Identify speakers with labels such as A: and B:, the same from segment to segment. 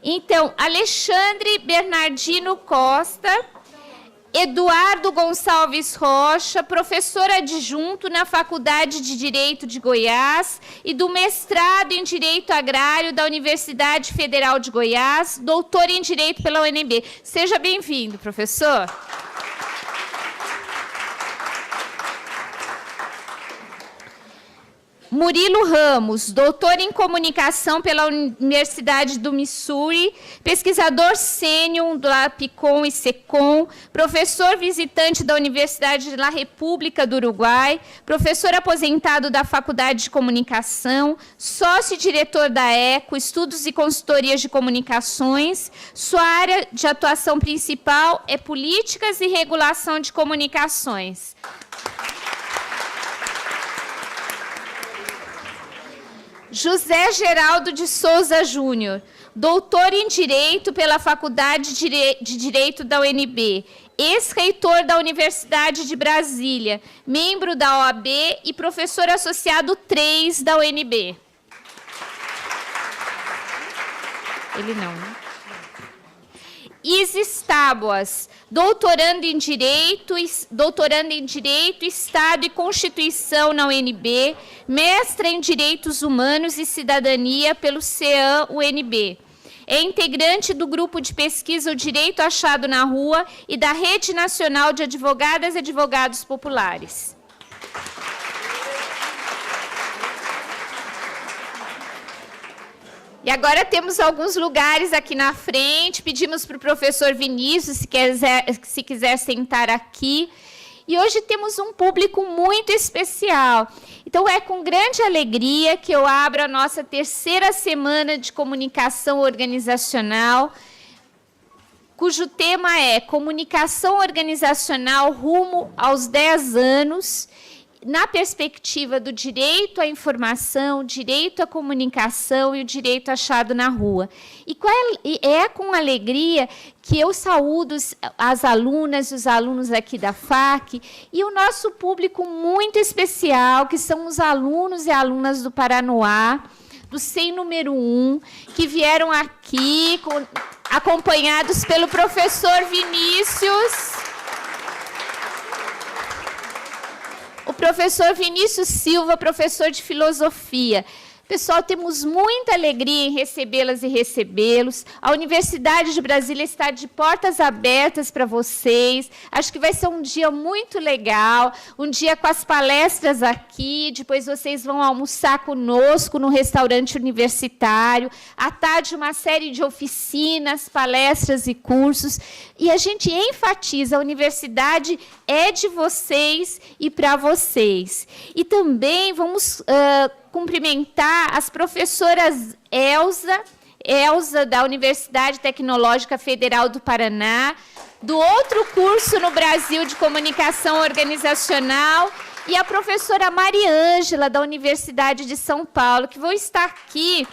A: Então, Alexandre Bernardino Costa, Eduardo Gonçalves Rocha, professor adjunto na Faculdade de Direito de Goiás e do mestrado em Direito Agrário da Universidade Federal de Goiás, doutor em Direito pela UNB. Seja bem-vindo, professor. Murilo Ramos, doutor em Comunicação pela Universidade do Missouri, pesquisador sênior do APICOM e SECOM, professor visitante da Universidade da República do Uruguai, professor aposentado da Faculdade de Comunicação, sócio-diretor da ECO, Estudos e Consultorias de Comunicações. Sua área de atuação principal é Políticas e Regulação de Comunicações. José Geraldo de Souza Júnior, doutor em Direito pela Faculdade de Direito da UNB, ex-reitor da Universidade de Brasília, membro da OAB e professor associado 3 da UNB. Ele não, né? Isis Tábuas, doutorando em Direito, Estado e Constituição na UNB, mestra em Direitos Humanos e Cidadania pelo CEAM-UNB. É integrante do grupo de pesquisa O Direito Achado na Rua e da Rede Nacional de Advogadas e Advogados Populares. E agora temos alguns lugares aqui na frente, pedimos para o professor Vinícius, se quiser sentar aqui. E hoje temos um público muito especial. Então, é com grande alegria que eu abro a nossa 3ª semana de comunicação organizacional, cujo tema é Comunicação Organizacional rumo aos 10 anos, na perspectiva do direito à informação, direito à comunicação e o direito achado na rua. E é com alegria que eu saúdo as alunas e os alunos aqui da FAC e o nosso público muito especial, que são os alunos e alunas do Paranoá, do SEM número 1, que vieram aqui acompanhados pelo professor Vinícius. O professor Vinícius Silva, professor de filosofia. Pessoal, temos muita alegria em recebê-las e recebê-los. A Universidade de Brasília está de portas abertas para vocês. Acho que vai ser um dia muito legal, um dia com as palestras aqui, depois vocês vão almoçar conosco no restaurante universitário. À tarde, uma série de oficinas, palestras e cursos. E a gente enfatiza, a universidade é de vocês e para vocês. E também vamos cumprimentar as professoras Elza, da Universidade Tecnológica Federal do Paraná, do outro curso no Brasil de Comunicação Organizacional, e a professora Mariângela, da Universidade de São Paulo, que vão estar aqui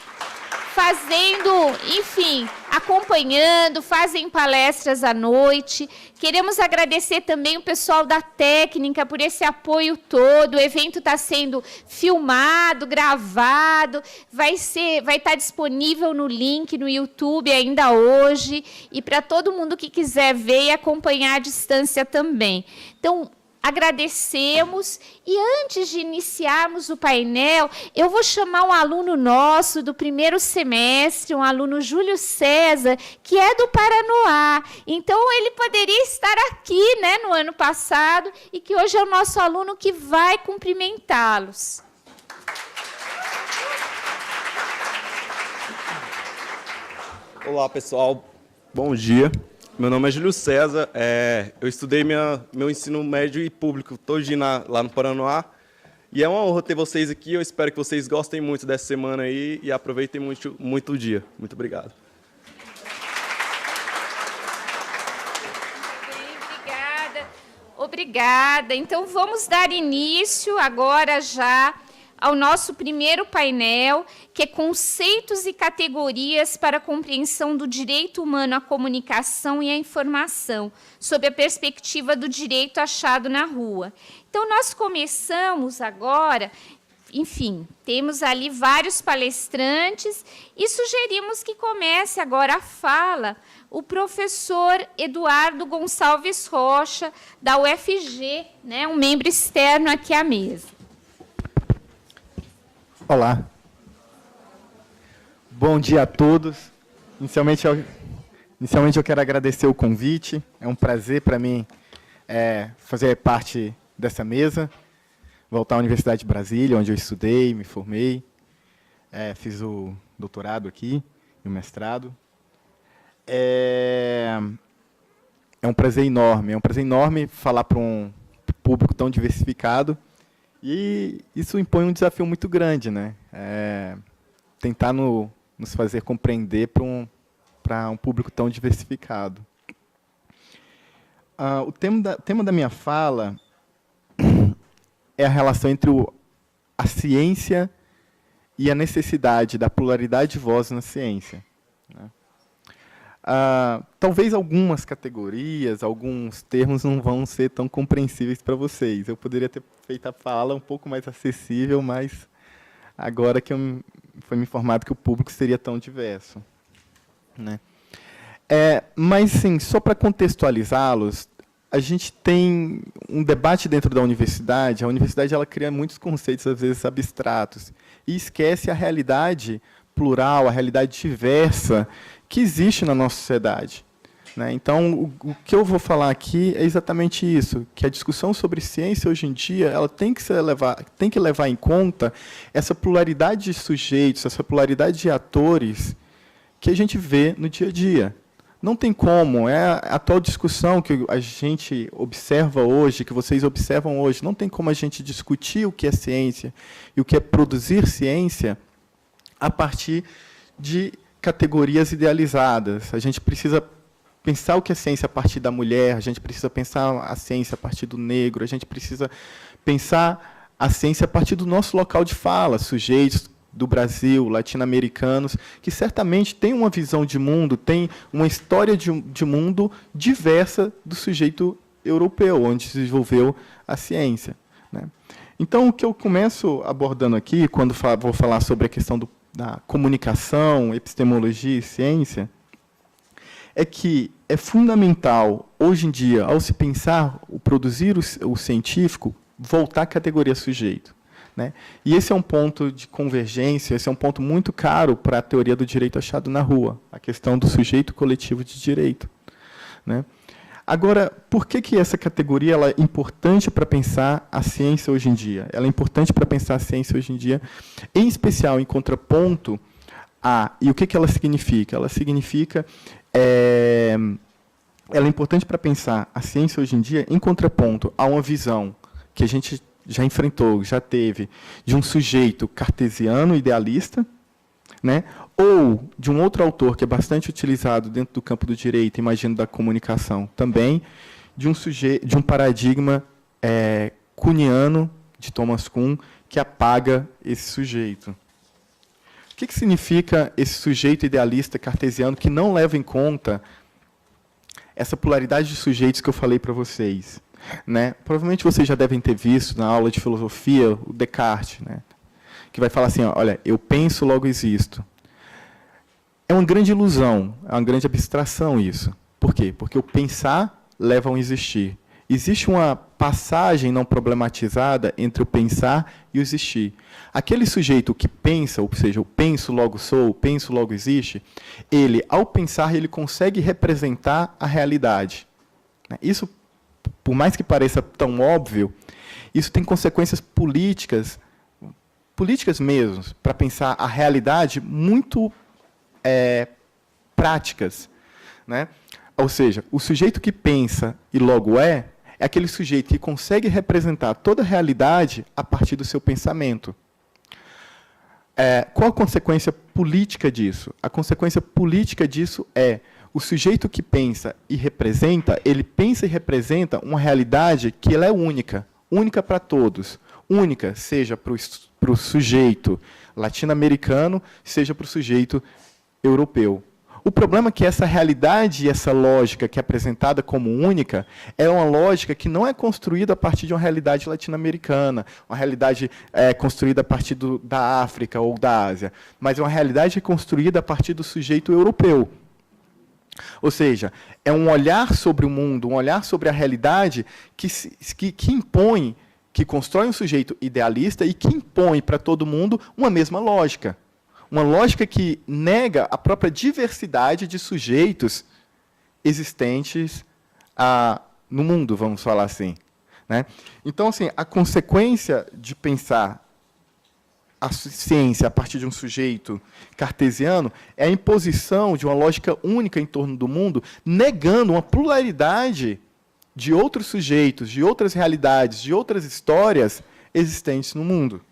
A: fazendo, enfim, acompanhando, fazem palestras à noite. Queremos agradecer também o pessoal da técnica por esse apoio todo. O evento está sendo filmado, gravado, vai estar disponível no link no YouTube ainda hoje, e para todo mundo que quiser ver e acompanhar à distância também. Então, agradecemos, e antes de iniciarmos o painel, eu vou chamar um aluno nosso do 1º semestre, um aluno Júlio César, que é do Paranoá. Então, ele poderia estar aqui, né, no ano passado, e que hoje é o nosso aluno que vai cumprimentá-los.
B: Olá, pessoal. Bom dia. Meu nome é Júlio César, eu estudei meu ensino médio e público todinho lá no Paranoá, e é uma honra ter vocês aqui. Eu espero que vocês gostem muito dessa semana aí e aproveitem muito, muito o dia. Muito obrigado.
A: Obrigada. Então, vamos dar início agora já ao nosso primeiro painel, que é Conceitos e Categorias para a Compreensão do Direito Humano à Comunicação e à Informação, sob a perspectiva do direito achado na rua. Então, nós começamos agora enfim, temos ali vários palestrantes e sugerimos que comece agora a fala o professor Eduardo Gonçalves Rocha, da UFG, né, um membro externo aqui à mesa.
C: Olá. Bom dia a todos. Inicialmente eu quero agradecer o convite. É um prazer para mim fazer parte dessa mesa. Voltar à Universidade de Brasília, onde eu estudei, me formei. Fiz o doutorado aqui e o mestrado. É um prazer enorme falar para um público tão diversificado. E isso impõe um desafio muito grande, né? Tentar nos fazer compreender para um público tão diversificado. O tema da minha fala é a relação entre a ciência e a necessidade da pluralidade de vozes na ciência, né? Talvez algumas categorias, alguns termos não vão ser tão compreensíveis para vocês. Eu poderia ter feito a fala um pouco mais acessível, mas agora que foi me informado que o público seria tão diverso, né? Mas, sim, só para contextualizá-los, a gente tem um debate dentro da universidade. A universidade ela cria muitos conceitos, às vezes, abstratos, e esquece a realidade plural, a realidade diversa que existe na nossa sociedade, né? Então, o que eu vou falar aqui é exatamente isso, que a discussão sobre ciência, hoje em dia, ela tem que levar em conta essa pluralidade de sujeitos, essa pluralidade de atores que a gente vê no dia a dia. Não tem como, a atual discussão que a gente observa hoje, que vocês observam hoje, não tem como a gente discutir o que é ciência e o que é produzir ciência a partir de categorias idealizadas. A gente precisa pensar o que é ciência a partir da mulher, a gente precisa pensar a ciência a partir do negro, a gente precisa pensar a ciência a partir do nosso local de fala, sujeitos do Brasil, latino-americanos, que certamente têm uma visão de mundo, têm uma história de mundo diversa do sujeito europeu, onde se desenvolveu a ciência, né? Então, o que eu começo abordando aqui, quando vou falar sobre a questão da comunicação, epistemologia e ciência, é que é fundamental, hoje em dia, ao se pensar o produzir o científico, voltar à categoria sujeito, né? E esse é um ponto de convergência, esse é um ponto muito caro para a teoria do direito achado na rua, a questão do sujeito coletivo de direito, né? Agora, por que essa categoria ela é importante para pensar a ciência hoje em dia? Ela é importante para pensar a ciência hoje em dia, em especial em contraponto e o que ela significa? Ela significa... ela é importante para pensar a ciência hoje em dia em contraponto a uma visão que a gente já enfrentou, já teve, de um sujeito cartesiano, idealista, né? Ou de um outro autor que é bastante utilizado dentro do campo do direito, imagino da comunicação também, de um paradigma kuhniano, de Thomas Kuhn, que apaga esse sujeito. O que significa esse sujeito idealista cartesiano que não leva em conta essa pluralidade de sujeitos que eu falei para vocês, né? Provavelmente vocês já devem ter visto na aula de filosofia o Descartes, né? Que vai falar assim, olha, eu penso, logo existo. É uma grande ilusão, é uma grande abstração isso. Por quê? Porque o pensar leva ao existir. Existe uma passagem não problematizada entre o pensar e o existir. Aquele sujeito que pensa, ou seja, o penso, logo sou, o penso, logo existe, ele, ao pensar, ele consegue representar a realidade. Isso, por mais que pareça tão óbvio, isso tem consequências políticas mesmo, para pensar a realidade muito práticas, né? Ou seja, o sujeito que pensa e logo é aquele sujeito que consegue representar toda a realidade a partir do seu pensamento. Qual a consequência política disso? A consequência política disso é o sujeito que pensa e representa, ele pensa e representa uma realidade que ela é única para todos. Única, seja para o sujeito latino-americano, seja para o sujeito europeu. O problema é que essa realidade e essa lógica que é apresentada como única é uma lógica que não é construída a partir de uma realidade latino-americana, uma realidade construída a partir da África ou da Ásia, mas é uma realidade construída a partir do sujeito europeu. Ou seja, é um olhar sobre o mundo, um olhar sobre a realidade que impõe, que constrói um sujeito idealista e que impõe para todo mundo uma mesma lógica. Uma lógica que nega a própria diversidade de sujeitos existentes no mundo, vamos falar assim, né? Então, assim, a consequência de pensar a ciência a partir de um sujeito cartesiano é a imposição de uma lógica única em torno do mundo, negando uma pluralidade de outros sujeitos, de outras realidades, de outras histórias existentes no mundo.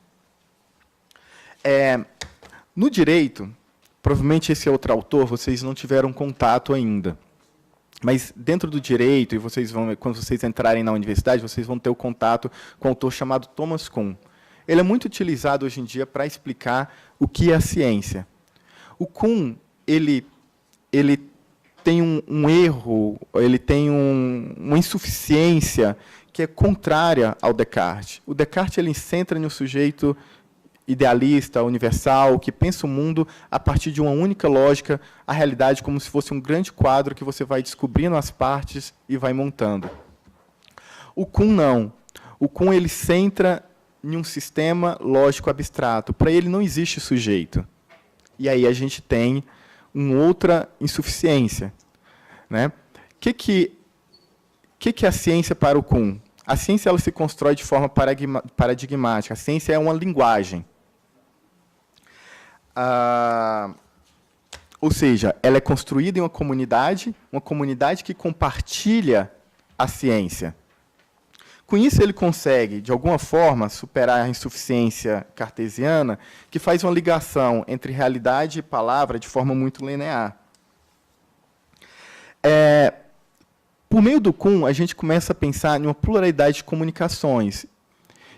C: No direito, provavelmente esse outro autor vocês não tiveram contato ainda, mas dentro do direito, e quando vocês entrarem na universidade, vocês vão ter o contato com um autor chamado Thomas Kuhn. Ele é muito utilizado hoje em dia para explicar o que é a ciência. O Kuhn, ele tem um erro, ele tem uma insuficiência que é contrária ao Descartes. O Descartes ele centra no sujeito idealista, universal, que pensa o mundo a partir de uma única lógica, a realidade como se fosse um grande quadro que você vai descobrindo as partes e vai montando. O Kuhn não. O Kuhn ele centra em um sistema lógico abstrato. Para ele não existe sujeito. E aí a gente tem uma outra insuficiência, né? Que é a ciência para o Kuhn? A ciência ela se constrói de forma paradigmática. A ciência é uma linguagem. Ou seja, ela é construída em uma comunidade que compartilha a ciência. Com isso, ele consegue, de alguma forma, superar a insuficiência cartesiana, que faz uma ligação entre realidade e palavra de forma muito linear. Por meio do Kuhn, a gente começa a pensar em uma pluralidade de comunicações.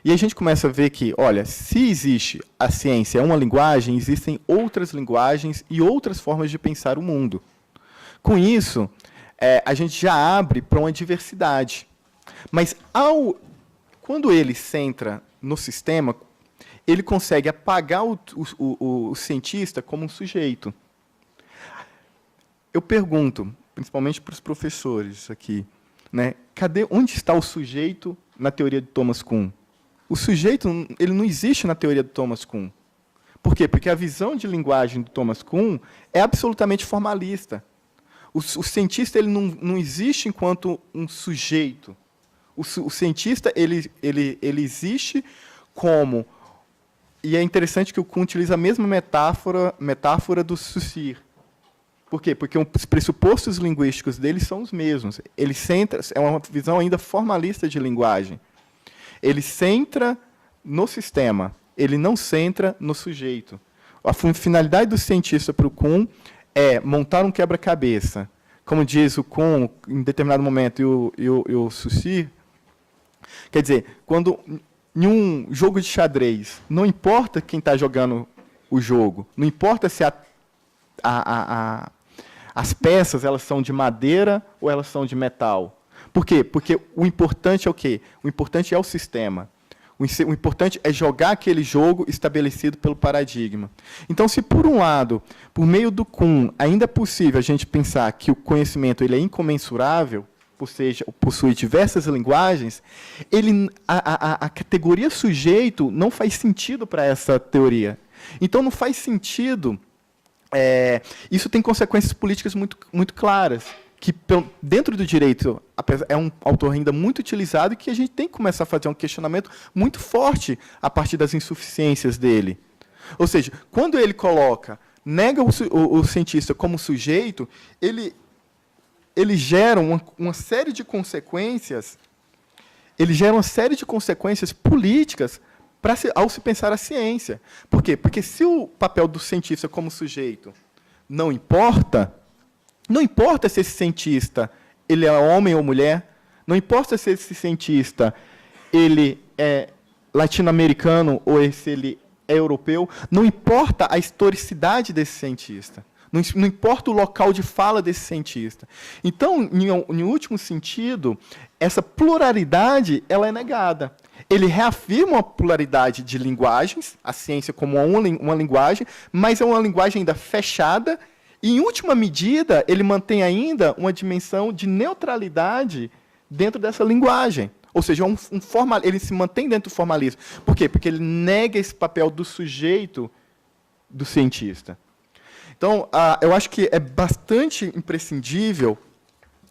C: E a gente começa a ver que, olha, se existe a ciência é uma linguagem, existem outras linguagens e outras formas de pensar o mundo. Com isso, a gente já abre para uma diversidade. Mas, quando ele centra no sistema, ele consegue apagar o cientista como um sujeito. Eu pergunto, principalmente para os professores aqui, né, onde está o sujeito na teoria de Thomas Kuhn? O sujeito ele não existe na teoria de Thomas Kuhn. Por quê? Porque a visão de linguagem do Thomas Kuhn é absolutamente formalista. O cientista ele não existe enquanto um sujeito. O cientista ele existe como... E é interessante que o Kuhn utiliza a mesma metáfora do Saussure. Por quê? Porque os pressupostos linguísticos dele são os mesmos. Ele centra, é uma visão ainda formalista de linguagem. Ele centra no sistema, ele não centra no sujeito. A finalidade do cientista para o Kuhn é montar um quebra-cabeça. Como diz o Kuhn, em determinado momento, e o Saussure, quer dizer, quando em um jogo de xadrez, não importa quem está jogando o jogo, não importa se as peças elas são de madeira ou elas são de metal. Por quê? Porque o importante é o quê? O importante é o sistema. O importante é jogar aquele jogo estabelecido pelo paradigma. Então, se por um lado, por meio do Kuhn, ainda é possível a gente pensar que o conhecimento ele é incomensurável, ou seja, possui diversas linguagens, a categoria sujeito não faz sentido para essa teoria. Então, não faz sentido... isso tem consequências políticas muito, muito claras, que dentro do direito é um autor ainda muito utilizado e que a gente tem que começar a fazer um questionamento muito forte a partir das insuficiências dele. Ou seja, quando ele nega o cientista como sujeito, ele gera uma série de consequências, políticas ao se pensar a ciência. Por quê? Porque se o papel do cientista como sujeito não importa se esse cientista ele é homem ou mulher, não importa se esse cientista ele é latino-americano ou se ele é europeu, não importa a historicidade desse cientista. Não importa o local de fala desse cientista. Então, em último sentido, essa pluralidade ela é negada. Ele reafirma a pluralidade de linguagens, a ciência como uma linguagem, mas é uma linguagem ainda fechada, e, em última medida, ele mantém ainda uma dimensão de neutralidade dentro dessa linguagem. Ou seja, ele se mantém dentro do formalismo. Por quê? Porque ele nega esse papel do sujeito do cientista. Então, eu acho que é bastante imprescindível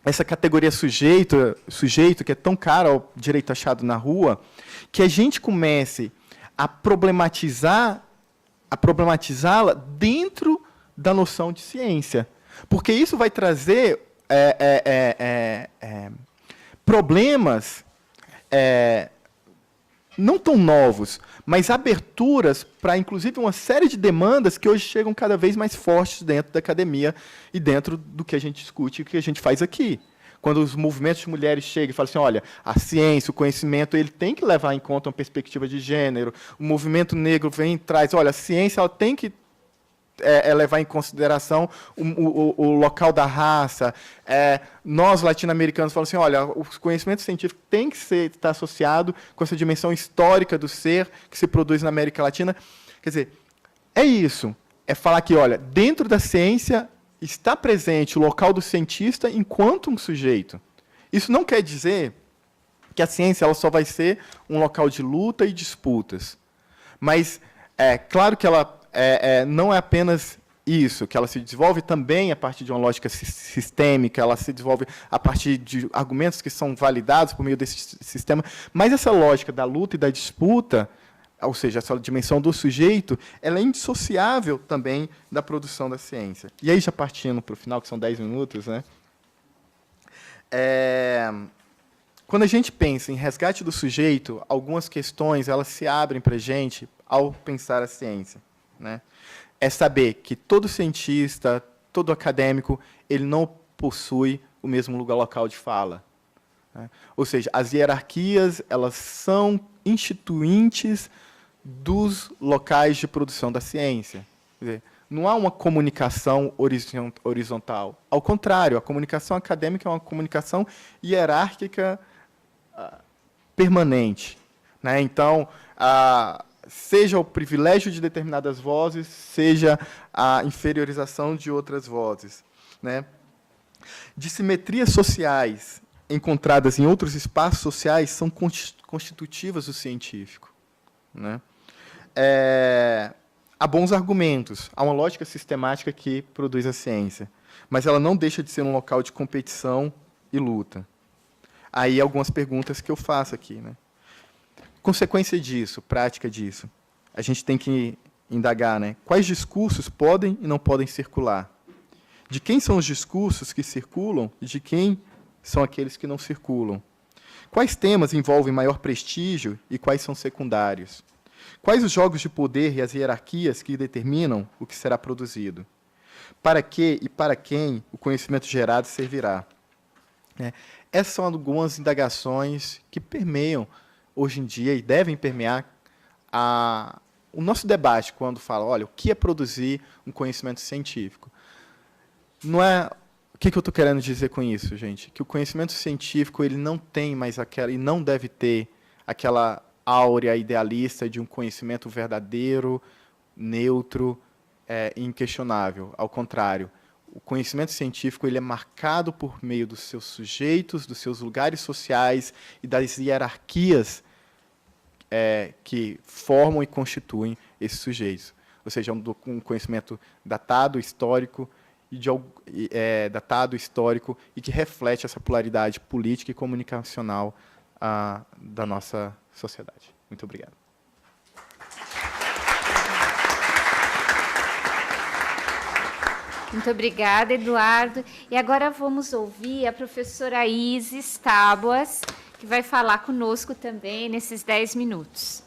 C: essa categoria sujeito, que é tão cara ao direito achado na rua, que a gente comece a problematizá-la dentro da noção de ciência. Porque isso vai trazer problemas não tão novos, mas aberturas para, inclusive, uma série de demandas que hoje chegam cada vez mais fortes dentro da academia e dentro do que a gente discute e o que a gente faz aqui. Quando os movimentos de mulheres chegam e falam assim, olha, a ciência, o conhecimento, ele tem que levar em conta uma perspectiva de gênero. O movimento negro vem e traz, olha, a ciência ela tem que levar em consideração o local da raça. Nós, latino-americanos, falamos assim, olha, o conhecimento científico tem que estar associado com essa dimensão histórica do ser que se produz na América Latina. Quer dizer, é isso. É falar que, olha, dentro da ciência está presente o local do cientista enquanto um sujeito. Isso não quer dizer que a ciência ela só vai ser um local de luta e disputas. Mas é claro que ela não é apenas isso, que ela se desenvolve também a partir de uma lógica sistêmica, ela se desenvolve a partir de argumentos que são validados por meio desse sistema, mas essa lógica da luta e da disputa, ou seja, essa dimensão do sujeito, ela é indissociável também da produção da ciência. E aí, já partindo para o final, que são 10 minutos, né? Quando a gente pensa em resgate do sujeito, algumas questões elas se abrem para a gente ao pensar a ciência. Né? É saber que todo cientista, todo acadêmico, ele não possui o mesmo lugar local de fala. Né? Ou seja, as hierarquias elas são instituintes dos locais de produção da ciência. Quer dizer, não há uma comunicação horizontal. Ao contrário, a comunicação acadêmica é uma comunicação hierárquica permanente. Né? Então, seja o privilégio de determinadas vozes, seja a inferiorização de outras vozes. Né? Dissimetrias sociais encontradas em outros espaços sociais são constitutivas do científico. Né? Há bons argumentos, há uma lógica sistemática que produz a ciência, mas ela não deixa de ser um local de competição e luta. Aí algumas perguntas que eu faço aqui. Né? Consequência disso, prática disso, a gente tem que indagar, né? Quais discursos podem e não podem circular? De quem são os discursos que circulam e de quem são aqueles que não circulam? Quais temas envolvem maior prestígio e quais são secundários? Quais os jogos de poder e as hierarquias que determinam o que será produzido? Para que e para quem o conhecimento gerado servirá? Essas são algumas indagações que permeiam hoje em dia, e devem permear o nosso debate, quando fala, olha, o que é produzir um conhecimento científico? Não é... O que eu estou querendo dizer com isso, gente? Que o conhecimento científico ele não tem mais aquela, e não deve ter aquela áurea idealista de um conhecimento verdadeiro, neutro, inquestionável. Ao contrário, o conhecimento científico ele é marcado por meio dos seus sujeitos, dos seus lugares sociais e das hierarquias que formam e constituem esses sujeitos. Ou seja, um conhecimento datado, histórico, e que reflete essa polaridade política e comunicacional da nossa sociedade. Muito obrigado.
A: Muito obrigada, Eduardo. E agora vamos ouvir a professora Isis Tábuas, que vai falar conosco também nesses 10 minutos.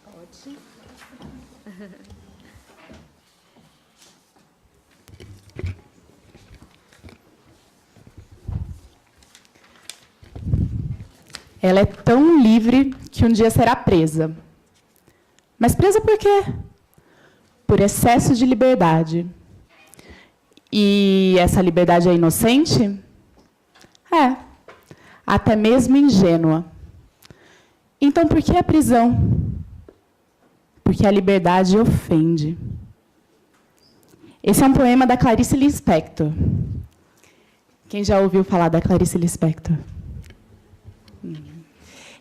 A: Pode.
D: Ela é tão livre que um dia será presa. Mas presa por quê? por excesso de liberdade. E essa liberdade é inocente? É, até mesmo ingênua. Então, por que a prisão? Porque a liberdade ofende. Esse é um poema da Clarice Lispector. Quem já ouviu falar da Clarice Lispector?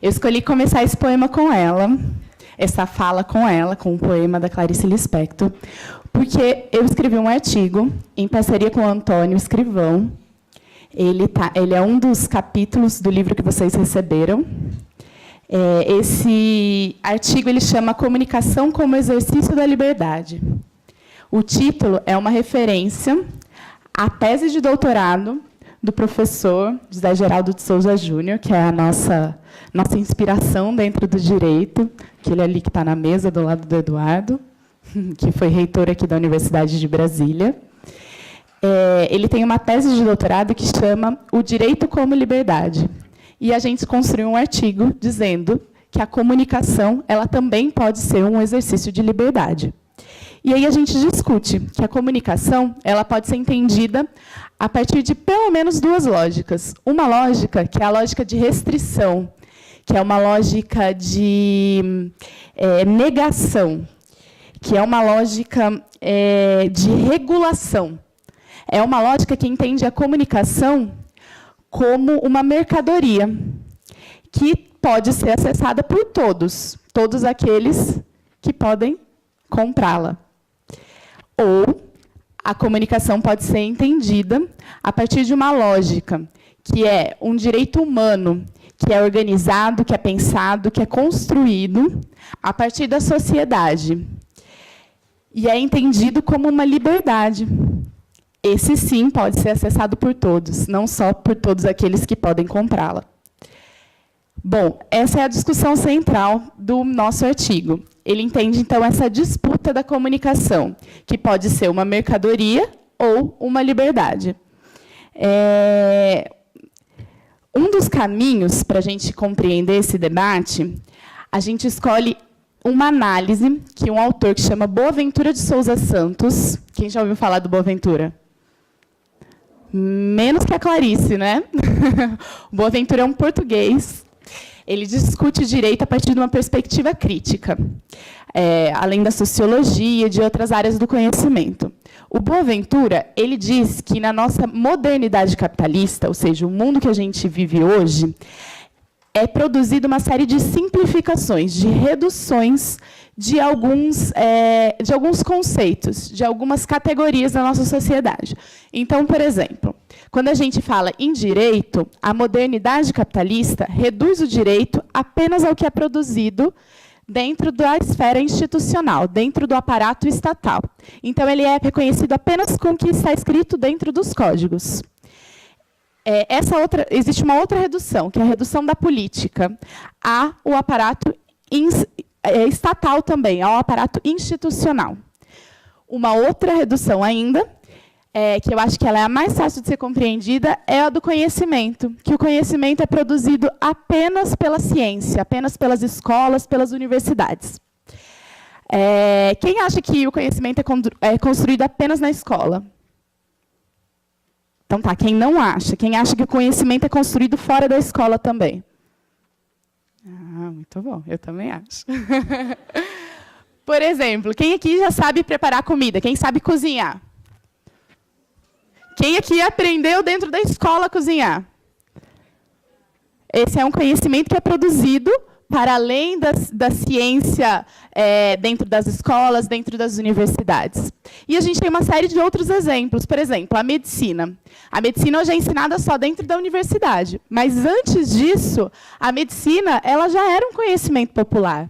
D: Eu escolhi começar esse poema com ela, essa fala com ela, com o poema da Clarice Lispector, porque eu escrevi um artigo em parceria com o Antônio Escrivão. Ele é um dos capítulos do livro que vocês receberam. Esse artigo ele chama Comunicação como Exercício da Liberdade. O título é uma referência à tese de doutorado do professor José Geraldo de Souza Júnior, que é a nossa inspiração dentro do direito, aquele ali que está na mesa do lado do Eduardo, que foi reitor aqui da Universidade de Brasília. Ele tem uma tese de doutorado que chama O Direito como Liberdade. E a gente construiu um artigo dizendo que a comunicação ela também pode ser um exercício de liberdade. E aí a gente discute que a comunicação ela pode ser entendida a partir de pelo menos duas lógicas. Uma lógica, que é a lógica de restrição, que é uma lógica de negação, que é uma lógica de regulação. É uma lógica que entende a comunicação como uma mercadoria, que pode ser acessada por todos aqueles que podem comprá-la. Ou a comunicação pode ser entendida a partir de uma lógica, que é um direito humano, que é organizado, que é pensado, que é construído a partir da sociedade. E é entendido como uma liberdade. Esse, sim, pode ser acessado por todos, não só por todos aqueles que podem comprá-la. Bom, essa é a discussão central do nosso artigo. Ele entende, então, essa disputa da comunicação, que pode ser uma mercadoria ou uma liberdade. Um dos caminhos para a gente compreender esse debate, a gente escolhe uma análise que um autor que chama Boaventura de Souza Santos... Quem já ouviu falar do Boaventura? Menos que a Clarice, né? O Boaventura é um português. Ele discute direito a partir de uma perspectiva crítica, além da sociologia e de outras áreas do conhecimento. O Boaventura ele diz que, na nossa modernidade capitalista, ou seja, o mundo que a gente vive hoje, é produzida uma série de simplificações, de reduções de alguns conceitos, de algumas categorias da nossa sociedade. Então, por exemplo, quando a gente fala em direito, a modernidade capitalista reduz o direito apenas ao que é produzido dentro da esfera institucional, dentro do aparato estatal. Então, ele é reconhecido apenas com o que está escrito dentro dos códigos. Existe uma outra redução, que é a redução da política ao aparato estatal também, ao aparato institucional. Uma outra redução ainda, que eu acho que ela é a mais fácil de ser compreendida, é a do conhecimento, que o conhecimento é produzido apenas pela ciência, apenas pelas escolas, pelas universidades. Quem acha que o conhecimento é construído apenas na escola? Então, tá, quem não acha? Quem acha que o conhecimento é construído fora da escola também? Ah, muito bom, eu também acho. Por exemplo, quem aqui já sabe preparar comida? Quem sabe cozinhar? Quem aqui aprendeu dentro da escola a cozinhar? Esse é um conhecimento que é produzido para além da ciência dentro das escolas, dentro das universidades. E a gente tem uma série de outros exemplos. Por exemplo, a medicina. A medicina hoje é ensinada só dentro da universidade. Mas, antes disso, a medicina ela já era um conhecimento popular.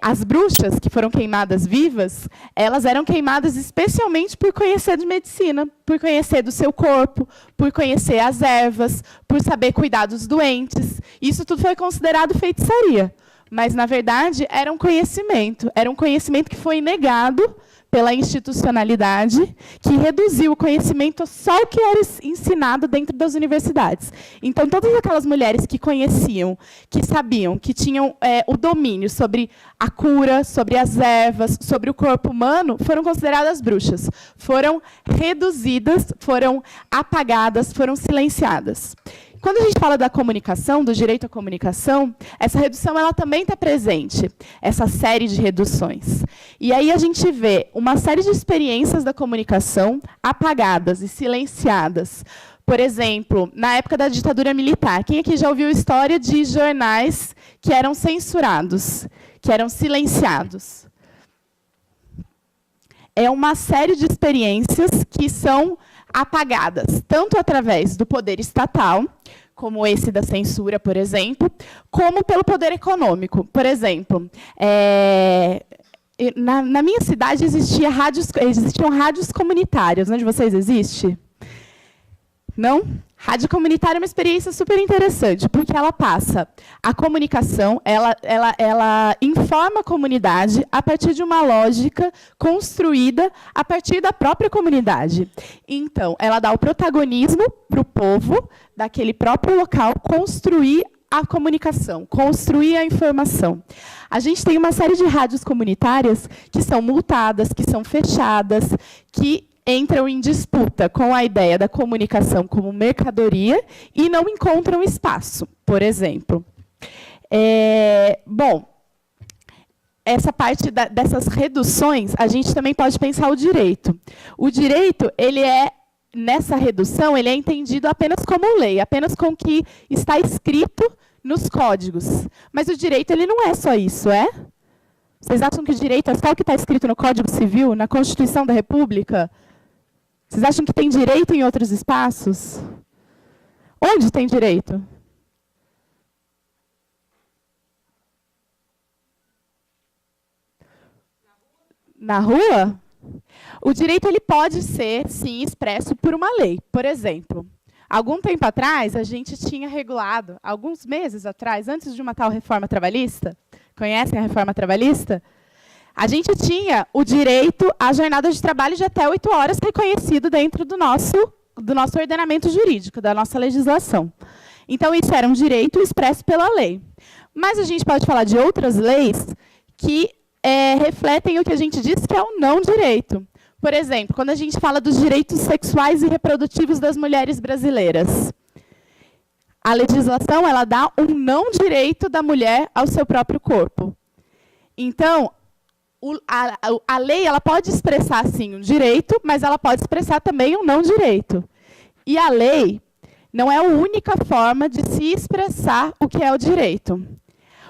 D: As bruxas que foram queimadas vivas, elas eram queimadas especialmente por conhecer de medicina, por conhecer do seu corpo, por conhecer as ervas, por saber cuidar dos doentes. Isso tudo foi considerado feitiçaria. Mas, na verdade, era um conhecimento que foi negado pela institucionalidade, que reduziu o conhecimento só o que era ensinado dentro das universidades. Então, todas aquelas mulheres que conheciam, que sabiam, que tinham o domínio sobre a cura, sobre as ervas, sobre o corpo humano, foram consideradas bruxas. Foram reduzidas, foram apagadas, foram silenciadas. Quando a gente fala da comunicação, do direito à comunicação, essa redução ela também está presente, essa série de reduções. E aí a gente vê uma série de experiências da comunicação apagadas e silenciadas. Por exemplo, na época da ditadura militar, quem aqui já ouviu história de jornais que eram censurados, que eram silenciados? É uma série de experiências que são apagadas, tanto através do poder estatal, como esse da censura, por exemplo, como pelo poder econômico. Por exemplo, na minha cidade existiam rádios comunitárias. Onde vocês existe? Não? Rádio comunitária é uma experiência super interessante, porque ela passa a comunicação, ela informa a comunidade a partir de uma lógica construída a partir da própria comunidade. Então, ela dá o protagonismo para o povo daquele próprio local construir a comunicação, construir a informação. A gente tem uma série de rádios comunitárias que são multadas, que são fechadas, que entram em disputa com a ideia da comunicação como mercadoria e não encontram espaço, por exemplo. Bom, essa parte dessas reduções, a gente também pode pensar o direito. O direito, nessa redução, ele é entendido apenas como lei, apenas com o que está escrito nos códigos. Mas o direito ele não é só isso, é? Vocês acham que o direito é só o que está escrito no Código Civil, na Constituição da República? Vocês acham que tem direito em outros espaços? Onde tem direito? Na rua? O direito ele pode ser, sim, expresso por uma lei. Por exemplo, algum tempo atrás, a gente tinha regulado, alguns meses atrás, antes de uma tal reforma trabalhista, conhecem a reforma trabalhista? A gente tinha o direito à jornada de trabalho de até 8 horas reconhecido dentro do nosso ordenamento jurídico, da nossa legislação. Então, isso era um direito expresso pela lei. Mas a gente pode falar de outras leis que refletem o que a gente diz que é o não direito. Por exemplo, quando a gente fala dos direitos sexuais e reprodutivos das mulheres brasileiras, a legislação ela dá um não direito da mulher ao seu próprio corpo. Então, a lei ela pode expressar, sim, um direito, mas ela pode expressar também um não direito. E a lei não é a única forma de se expressar o que é o direito.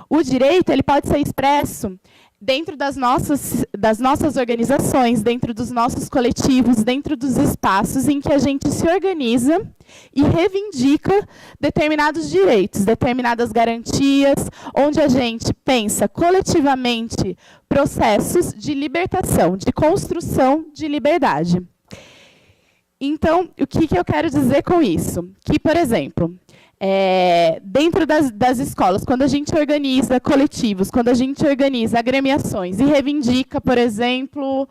D: O direito ele pode ser expresso dentro das nossas organizações, dentro dos nossos coletivos, dentro dos espaços em que a gente se organiza e reivindica determinados direitos, determinadas garantias, onde a gente pensa coletivamente processos de libertação, de construção de liberdade. Então, o que eu quero dizer com isso? Que, por exemplo, dentro das escolas, quando a gente organiza coletivos, quando a gente organiza agremiações e reivindica, por exemplo,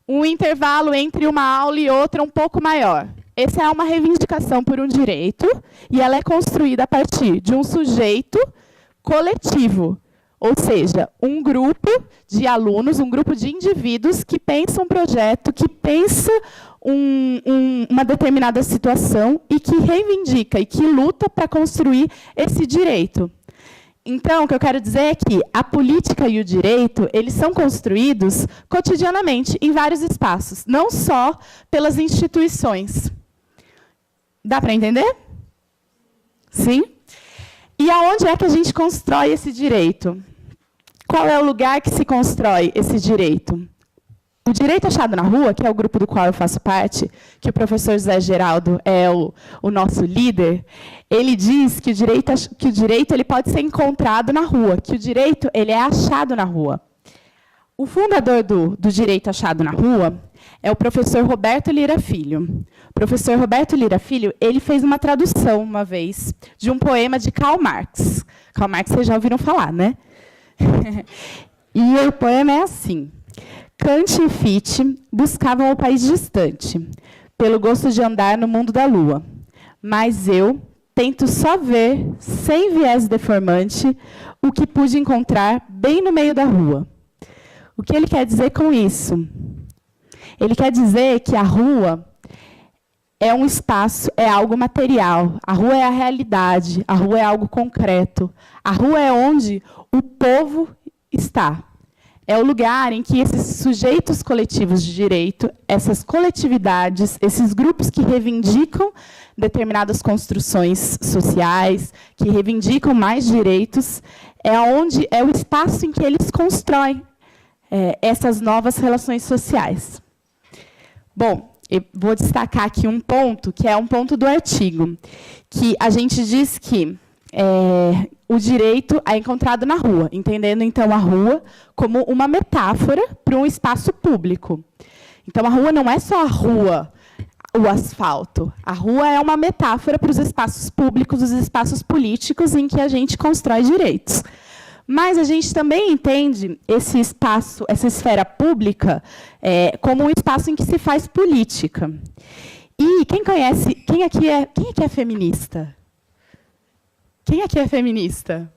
D: um intervalo entre uma aula e outra um pouco maior. Essa é uma reivindicação por um direito e ela é construída a partir de um sujeito coletivo, ou seja, um grupo de alunos, um grupo de indivíduos que pensa um projeto, que pensa uma determinada situação e que reivindica e que luta para construir esse direito. Então, o que eu quero dizer é que a política e o direito, eles são construídos cotidianamente em vários espaços, não só pelas instituições. Dá para entender? Sim? E aonde é que a gente constrói esse direito? Qual é o lugar que se constrói esse direito? O Direito Achado na Rua, que é o grupo do qual eu faço parte, que o professor José Geraldo é o nosso líder, ele diz que o direito ele pode ser encontrado na rua, que o direito ele é achado na rua. O fundador do Direito Achado na Rua é o professor Roberto Lira Filho. O professor Roberto Lira Filho ele fez uma tradução, uma vez, de um poema de Karl Marx. Karl Marx vocês já ouviram falar, né? E o poema é assim. Kant e Fichte buscavam o país distante, pelo gosto de andar no mundo da lua. Mas eu tento só ver, sem viés deformante, o que pude encontrar bem no meio da rua. O que ele quer dizer com isso? Ele quer dizer que a rua é um espaço, é algo material. A rua é a realidade, a rua é algo concreto. A rua é onde o povo está. É o lugar em que esses sujeitos coletivos de direito, essas coletividades, esses grupos que reivindicam determinadas construções sociais, que reivindicam mais direitos, é o espaço em que eles constroem essas novas relações sociais. Bom, eu vou destacar aqui um ponto, que é um ponto do artigo, que a gente diz que o direito é encontrado na rua, entendendo, então, a rua como uma metáfora para um espaço público. Então, a rua não é só a rua, o asfalto. A rua é uma metáfora para os espaços públicos, os espaços políticos em que a gente constrói direitos. Mas a gente também entende esse espaço, essa esfera pública, como um espaço em que se faz política. E quem aqui é feminista? Quem aqui é feminista?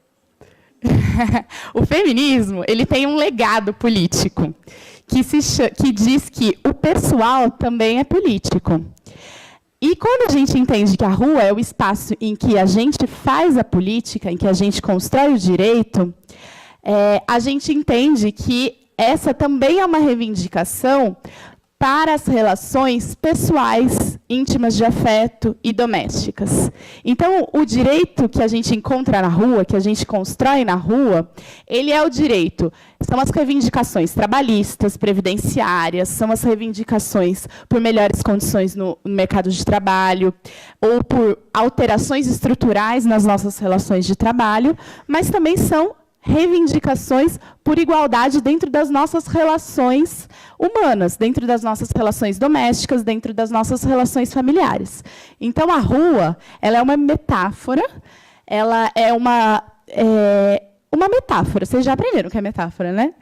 D: O feminismo, ele tem um legado político que diz que o pessoal também é político. E quando a gente entende que a rua é o espaço em que a gente faz a política, em que a gente constrói o direito, a gente entende que essa também é uma reivindicação para as relações pessoais, íntimas de afeto e domésticas. Então, o direito que a gente encontra na rua, que a gente constrói na rua, ele é o direito, são as reivindicações trabalhistas, previdenciárias, são as reivindicações por melhores condições no mercado de trabalho, ou por alterações estruturais nas nossas relações de trabalho, mas também são reivindicações por igualdade dentro das nossas relações humanas, dentro das nossas relações domésticas, dentro das nossas relações familiares. Então, a rua, ela é uma metáfora, ela é uma metáfora. Vocês já aprenderam o que é metáfora, né?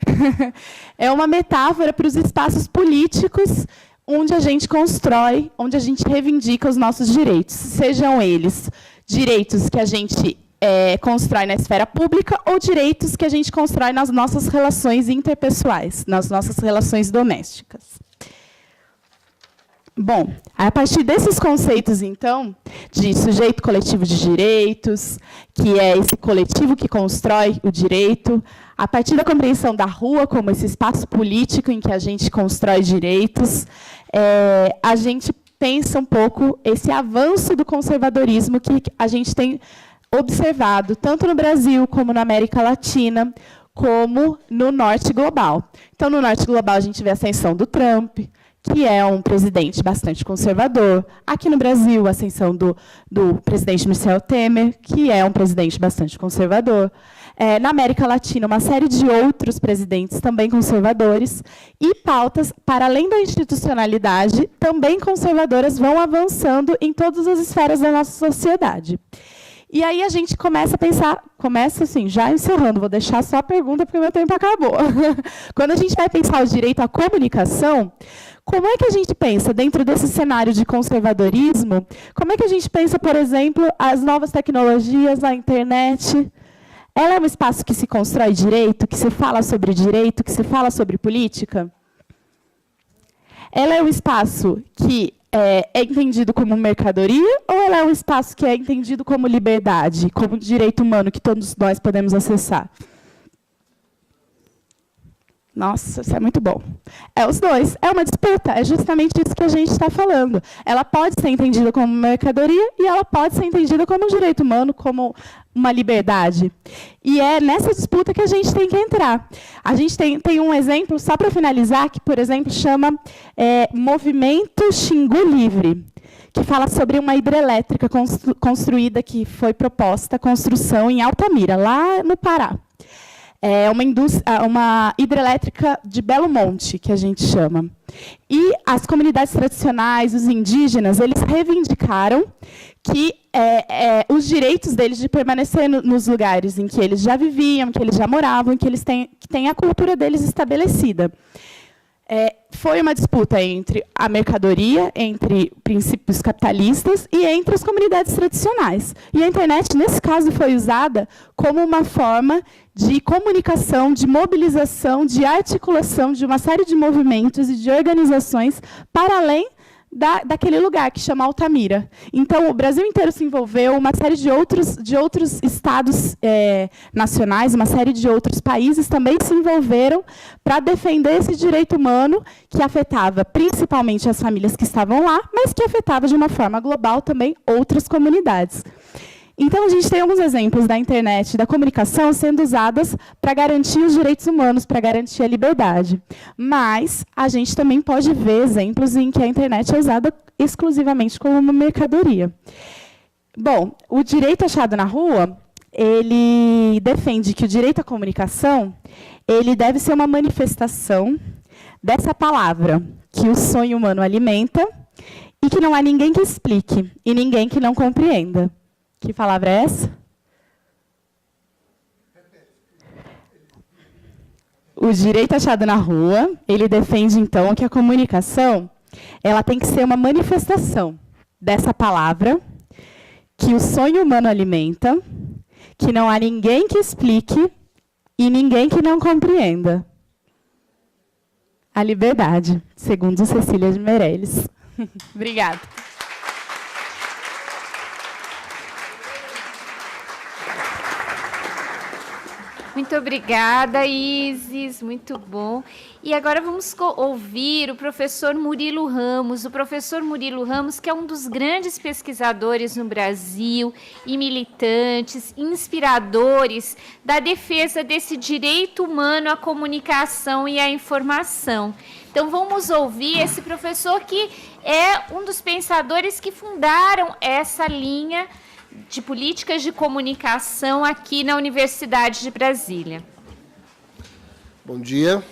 D: É uma metáfora para os espaços políticos onde a gente constrói, onde a gente reivindica os nossos direitos, sejam eles direitos que a gente constrói na esfera pública ou direitos que a gente constrói nas nossas relações interpessoais, nas nossas relações domésticas. Bom, a partir desses conceitos, então, de sujeito coletivo de direitos, que é esse coletivo que constrói o direito, a partir da compreensão da rua como esse espaço político em que a gente constrói direitos, a gente pensa um pouco esse avanço do conservadorismo que a gente tem observado tanto no Brasil, como na América Latina, como no Norte global. Então, no Norte global, a gente vê a ascensão do Trump, que é um presidente bastante conservador. Aqui no Brasil, a ascensão do presidente Michel Temer, que é um presidente bastante conservador. Na América Latina, uma série de outros presidentes também conservadores, e pautas, para além da institucionalidade, também conservadoras, vão avançando em todas as esferas da nossa sociedade. E aí a gente começa a pensar, assim, já encerrando, vou deixar só a pergunta porque o meu tempo acabou. Quando a gente vai pensar o direito à comunicação, como é que a gente pensa dentro desse cenário de conservadorismo? Como é que a gente pensa, por exemplo, as novas tecnologias, a internet? Ela é um espaço que se constrói direito, que se fala sobre direito, que se fala sobre política? Ela é um espaço que é entendido como mercadoria, ou ela é um espaço que é entendido como liberdade, como direito humano que todos nós podemos acessar? Nossa, isso é muito bom. É os dois. É uma disputa. É justamente isso que a gente está falando. Ela pode ser entendida como mercadoria e ela pode ser entendida como um direito humano, como uma liberdade. E é nessa disputa que a gente tem que entrar. A gente tem um exemplo, só para finalizar, que, por exemplo, chama Movimento Xingu Livre, que fala sobre uma hidrelétrica construída, que foi proposta a construção em Altamira, lá no Pará. É uma hidrelétrica de Belo Monte, que a gente chama. E as comunidades tradicionais, os indígenas, eles reivindicaram que os direitos deles de permanecer nos lugares em que eles já viviam, que eles já moravam, que têm a cultura deles estabelecida. foi uma disputa entre a mercadoria, entre princípios capitalistas e entre as comunidades tradicionais. E a internet, nesse caso, foi usada como uma forma de comunicação, de mobilização, de articulação de uma série de movimentos e de organizações para além daquele lugar, que chama Altamira. Então, o Brasil inteiro se envolveu, uma série de outros estados nacionais, uma série de outros países também se envolveram para defender esse direito humano que afetava principalmente as famílias que estavam lá, mas que afetava de uma forma global também outras comunidades. Então, a gente tem alguns exemplos da internet e da comunicação sendo usadas para garantir os direitos humanos, para garantir a liberdade. Mas a gente também pode ver exemplos em que a internet é usada exclusivamente como uma mercadoria. Bom, o direito achado na rua, ele defende que o direito à comunicação ele deve ser uma manifestação dessa palavra, que o sonho humano alimenta e que não há ninguém que explique e ninguém que não compreenda. Que palavra é essa? O direito achado na rua, ele defende, então, que a comunicação ela tem que ser uma manifestação dessa palavra, que o sonho humano alimenta, que não há ninguém que explique e ninguém que não compreenda. A liberdade, segundo Cecília de Meirelles. Obrigada.
A: Muito obrigada, Isis, muito bom. E agora vamos ouvir o professor Murilo Ramos. O professor Murilo Ramos, que é um dos grandes pesquisadores no Brasil e militantes, inspiradores da defesa desse direito humano à comunicação e à informação. Então, vamos ouvir esse professor que é um dos pensadores que fundaram essa linha de políticas de comunicação aqui na Universidade de Brasília.
E: Bom dia.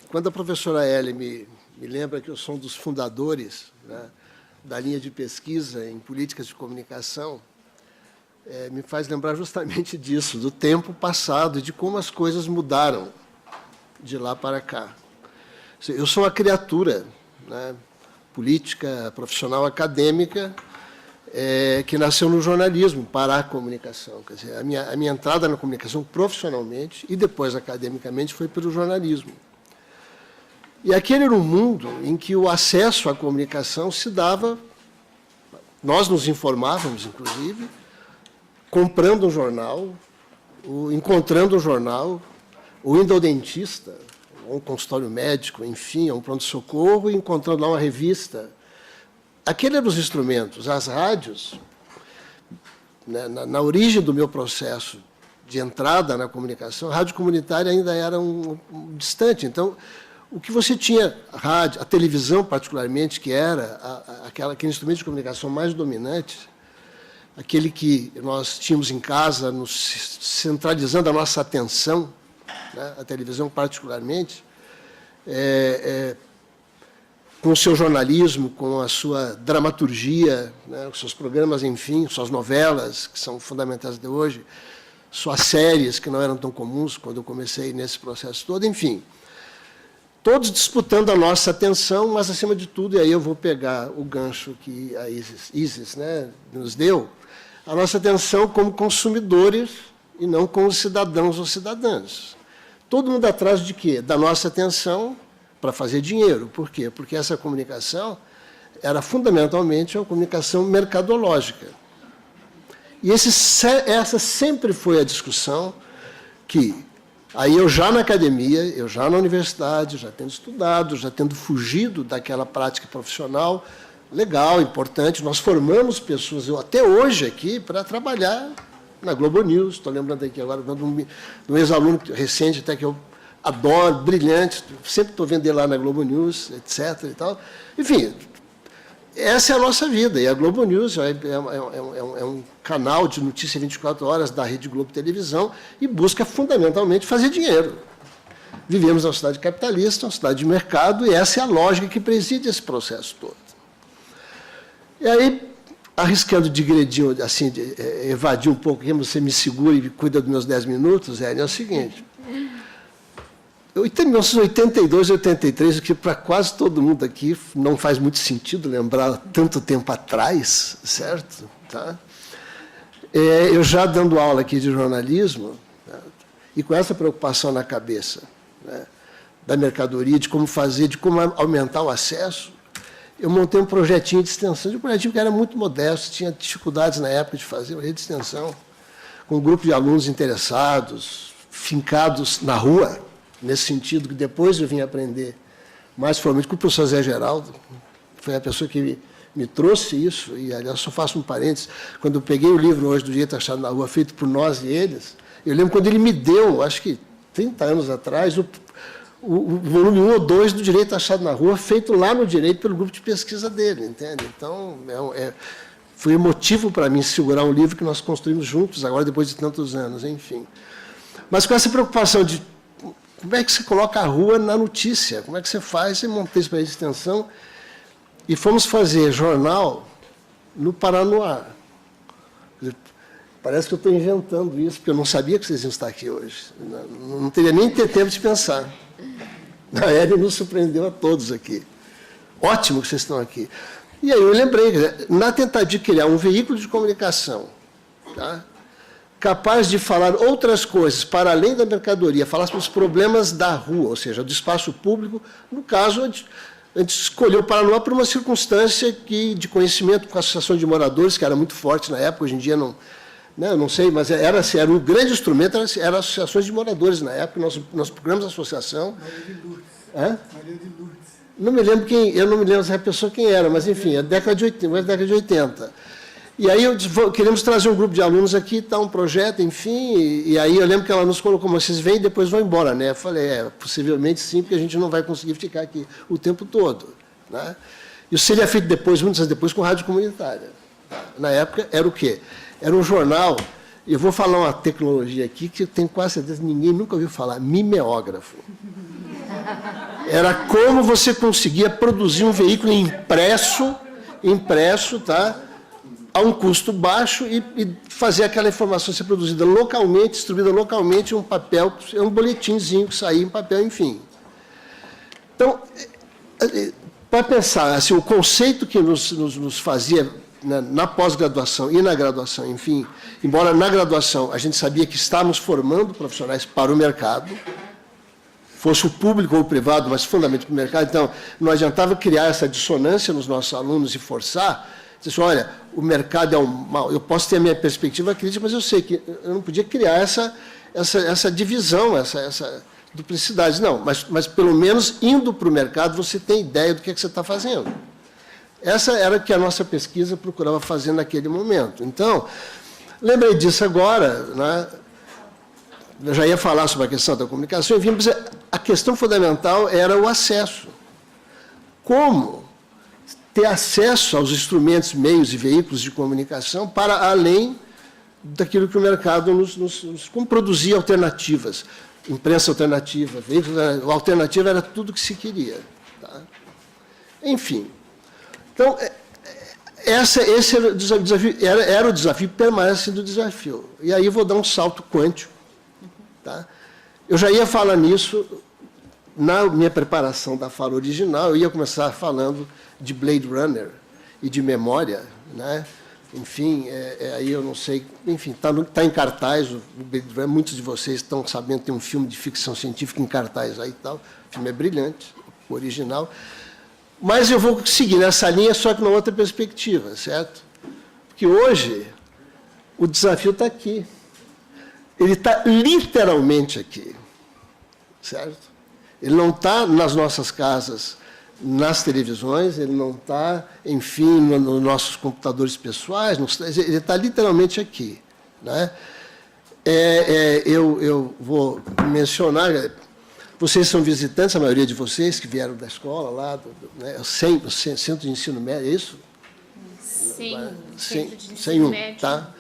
E: Quando a professora Ellie me lembra que eu sou um dos fundadores, né, da linha de pesquisa em políticas de comunicação, me faz lembrar justamente disso, do tempo passado e de como as coisas mudaram de lá para cá. Eu sou uma criatura, né, política, profissional, acadêmica, que nasceu no jornalismo para a comunicação. Quer dizer, a minha entrada na comunicação profissionalmente e depois academicamente foi pelo jornalismo. E aquele era um mundo em que o acesso à comunicação se dava, nós nos informávamos, inclusive, comprando um jornal, encontrando um jornal, ou indo ao dentista, ou um consultório médico, enfim, a um pronto-socorro, e encontrando lá uma revista. Aqueles eram os instrumentos. As rádios, né, na origem do meu processo de entrada na comunicação, a rádio comunitária ainda era distante. Então, o que você tinha, a rádio, a televisão particularmente, que era aquele instrumento de comunicação mais dominante, aquele que nós tínhamos em casa, centralizando a nossa atenção, né, a televisão particularmente, com o seu jornalismo, com a sua dramaturgia, né, os seus programas, enfim, suas novelas, que são fundamentais de hoje, suas séries, que não eram tão comuns quando eu comecei nesse processo todo, enfim. Todos disputando a nossa atenção, mas, acima de tudo, e aí eu vou pegar o gancho que a Isis, né, nos deu, a nossa atenção como consumidores e não como cidadãos ou cidadãs. Todo mundo atrás de quê? Da nossa atenção para fazer dinheiro. Por quê? Porque essa comunicação era fundamentalmente uma comunicação mercadológica. E essa sempre foi a discussão que, aí eu já na academia, eu já na universidade, já tendo estudado, já tendo fugido daquela prática profissional legal, importante, nós formamos pessoas, eu até hoje aqui, para trabalhar na Globo News. Estou lembrando aqui agora de um ex-aluno recente, até que eu adoro, brilhante, sempre estou vendo ele lá na Globo News, etc. E tal. Enfim, essa é a nossa vida. E a Globo News é um canal de notícia 24 horas da Rede Globo Televisão e busca fundamentalmente fazer dinheiro. Vivemos numa cidade capitalista, uma cidade de mercado, e essa é a lógica que preside esse processo todo. E aí, arriscando digredir, assim, evadir um pouco, você me segura e cuida dos meus 10 minutos, é o seguinte. 1982, 83, o que para quase todo mundo aqui não faz muito sentido lembrar tanto tempo atrás, certo? Tá? Eu já dando aula aqui de jornalismo, né, e com essa preocupação na cabeça, né, da mercadoria, de como fazer, de como aumentar o acesso, eu montei um projetinho de extensão, um projetinho que era muito modesto, tinha dificuldades na época de fazer uma rede de extensão, com um grupo de alunos interessados, fincados na rua, nesse sentido, que depois eu vim aprender mais formalmente com o professor Zé Geraldo, foi a pessoa que me trouxe isso, e, aliás, só faço um parênteses, quando eu peguei o livro hoje do Direito Achado na Rua, feito por nós e eles, eu lembro quando ele me deu, acho que 30 anos atrás, o volume 1 ou 2 do Direito Achado na Rua, feito lá no Direito pelo grupo de pesquisa dele, entende? Então, foi emotivo para mim segurar um livro que nós construímos juntos, agora depois de tantos anos, enfim. Mas com essa preocupação de como é que você coloca a rua na notícia, como é que você faz, você montei isso para a extensão, e fomos fazer jornal no Paranoá. Parece que eu estou inventando isso, porque eu não sabia que vocês iam estar aqui hoje. Não teria nem tempo de pensar. A Hélio nos surpreendeu a todos aqui. Ótimo que vocês estão aqui. E aí eu lembrei, na tentativa de criar um veículo de comunicação, tá, capaz de falar outras coisas para além da mercadoria, falar sobre os problemas da rua, ou seja, do espaço público, no caso, a gente escolheu o Paranoá por uma circunstância de conhecimento com a Associação de Moradores, que era muito forte na época, hoje em dia não sei, mas era um grande instrumento, eram associações de moradores na época, nós procuramos a associação. Maria de Lourdes. Hã? Maria de Lourdes. Não me lembro eu não me lembro essa pessoa quem era, mas enfim, década de 80. E aí queremos trazer um grupo de alunos aqui, tá, um projeto, enfim, e aí eu lembro que ela nos colocou, vocês vêm e depois vão embora, né? Eu falei, possivelmente sim, porque a gente não vai conseguir ficar aqui o tempo todo, né? Isso seria feito depois, muitos anos depois, com rádio comunitária. Na época, era o quê? Era um jornal, eu vou falar uma tecnologia aqui que eu tenho quase certeza que ninguém nunca ouviu falar, mimeógrafo. Era como você conseguia produzir um veículo impresso, tá, a um custo baixo e fazer aquela informação ser produzida localmente, distribuída localmente em um papel, um boletinzinho que saía em papel, enfim. Então, para pensar, assim, o conceito que nos fazia na pós-graduação e na graduação, enfim, embora na graduação a gente sabia que estávamos formando profissionais para o mercado, fosse o público ou o privado, mas fundamentalmente para o mercado, então não adiantava criar essa dissonância nos nossos alunos e forçar, dizer assim, olha, o mercado é um mal, eu posso ter a minha perspectiva crítica, mas eu sei que eu não podia criar essa divisão, essa duplicidade. Não, mas pelo menos indo para o mercado você tem ideia do que você está fazendo. Essa era o que a nossa pesquisa procurava fazer naquele momento. Então, lembrei disso agora, né? Eu já ia falar sobre a questão da comunicação, enfim, mas a questão fundamental era o acesso. Como ter acesso aos instrumentos, meios e veículos de comunicação para além daquilo que o mercado como produzir alternativas, imprensa alternativa, veículos, a alternativa era tudo que se queria. Tá? Enfim. Então, esse era o desafio, era o desafio, permanece sendo o desafio. E aí eu vou dar um salto quântico. Tá? Eu já ia falar nisso na minha preparação da fala original, eu ia começar falando de Blade Runner e de memória, né? Enfim, aí eu não sei, enfim, está em cartaz, muitos de vocês estão sabendo, tem um filme de ficção científica em cartaz aí e tal, o filme é brilhante, o original, mas eu vou seguir nessa linha, só que numa outra perspectiva, certo? Porque hoje o desafio está aqui, ele está literalmente aqui, certo? Ele não está nas nossas casas, nas televisões, ele não está, enfim, nos nossos computadores pessoais, ele está literalmente aqui. Né? Eu vou mencionar, vocês são visitantes, a maioria de vocês que vieram da escola lá, né, o Centro de Ensino Médio, é isso?
A: Sim,
E: Centro de Ensino Médio. Tá?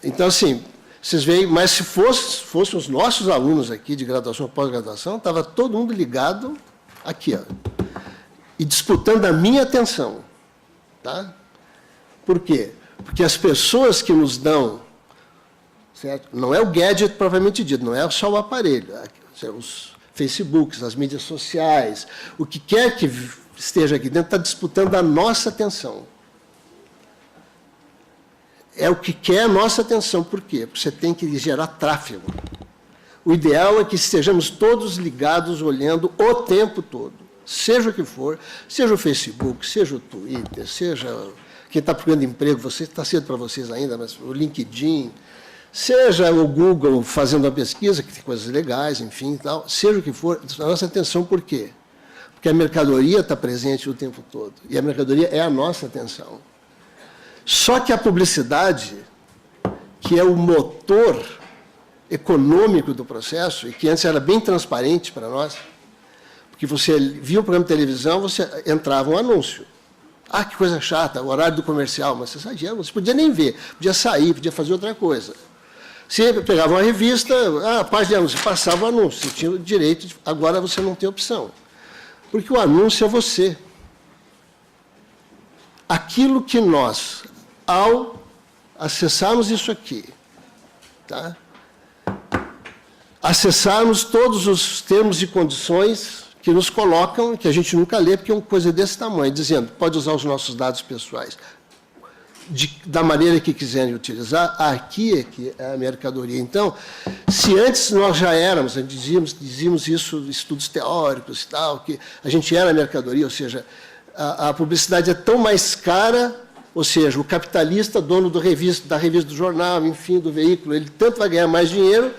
E: Então, assim, vocês veem, mas se fossem os nossos alunos aqui de graduação ou pós-graduação, estava todo mundo ligado aqui, ó, e disputando a minha atenção. Tá? Por quê? Porque as pessoas que nos dão certo? Não é o gadget propriamente dito, não é só o aparelho. Os Facebooks, as mídias sociais, o que quer que esteja aqui dentro está disputando a nossa atenção. É o que quer a nossa atenção. Por quê? Porque você tem que gerar tráfego. O ideal é que estejamos todos ligados, olhando o tempo todo. Seja o que for, seja o Facebook, seja o Twitter, seja quem está procurando emprego, está cedo para vocês ainda, mas o LinkedIn, seja o Google fazendo uma pesquisa, que tem coisas legais, enfim, tal, seja o que for, a nossa atenção, por quê? Porque a mercadoria está presente o tempo todo, e a mercadoria é a nossa atenção. Só que a publicidade, que é o motor econômico do processo, e que antes era bem transparente para nós, porque você via o programa de televisão, você entrava um anúncio. Ah, que coisa chata, o horário do comercial, mas você saía, você podia nem ver, podia sair, podia fazer outra coisa. Você pegava uma revista, a página de anúncio, passava o anúncio, você tinha o direito, agora você não tem opção. Porque o anúncio é você. Aquilo que nós, ao acessarmos isso aqui, tá? Acessarmos todos os termos e condições que nos colocam, que a gente nunca lê, porque é uma coisa desse tamanho, dizendo, pode usar os nossos dados pessoais da maneira que quiserem utilizar, aqui é que é a mercadoria. Então, se antes nós já éramos, dizíamos isso, estudos teóricos e tal, que a gente era a mercadoria, ou seja, a publicidade é tão mais cara, ou seja, o capitalista, dono da revista do jornal, enfim, do veículo, ele tanto vai ganhar mais dinheiro,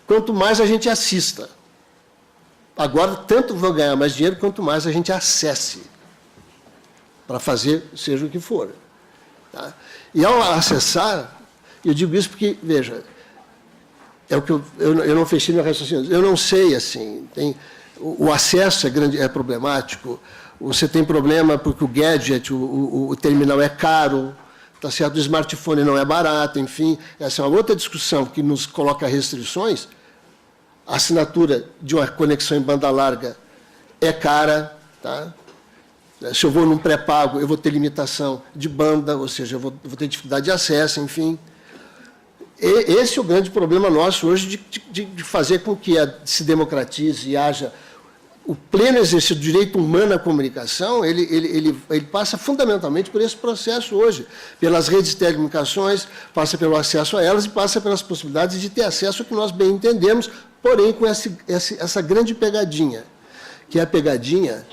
E: quanto mais a gente assista. Agora, tanto vai ganhar mais dinheiro, quanto mais a gente acesse para fazer seja o que for. Tá? E ao acessar, eu digo isso porque, veja, é o que eu não fechei meu raciocínio. Eu não sei, assim, o acesso é problemático, você tem problema porque o gadget, o terminal é caro, tá certo? O smartphone não é barato, enfim, essa é uma outra discussão que nos coloca restrições. A assinatura de uma conexão em banda larga é cara, tá? Se eu vou num pré-pago, eu vou ter limitação de banda, ou seja, eu vou ter dificuldade de acesso, enfim. Esse é o grande problema nosso hoje de fazer com que se democratize e haja o pleno exercício do direito humano à comunicação, ele passa fundamentalmente por esse processo hoje, pelas redes de telecomunicações, passa pelo acesso a elas e passa pelas possibilidades de ter acesso ao que nós bem entendemos, porém com essa grande pegadinha, que é a pegadinha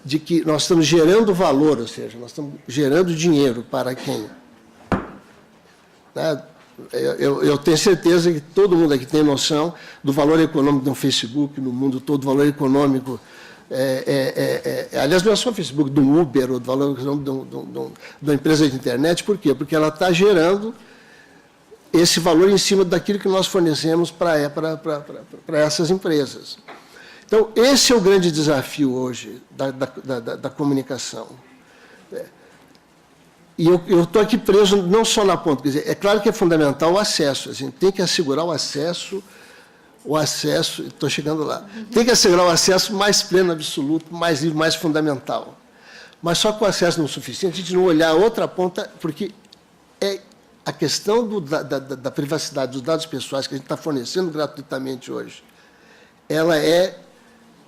E: de que nós estamos gerando valor, ou seja, nós estamos gerando dinheiro para quem? Né? Eu tenho certeza que todo mundo aqui tem noção do valor econômico do Facebook, no mundo todo, o valor econômico, aliás, não é só o Facebook, do Uber, ou do valor econômico de uma empresa de internet, por quê? Porque ela está gerando esse valor em cima daquilo que nós fornecemos para essas empresas. Então, esse é o grande desafio hoje da comunicação. E eu estou aqui preso não só na ponta, quer dizer, é claro que é fundamental o acesso, a gente tem que assegurar o acesso, estou chegando lá, tem que assegurar o acesso mais pleno, absoluto, mais livre, mais fundamental. Mas só com o acesso não é suficiente, a gente não olhar a outra ponta, porque a questão da privacidade dos dados pessoais que a gente está fornecendo gratuitamente hoje, ela é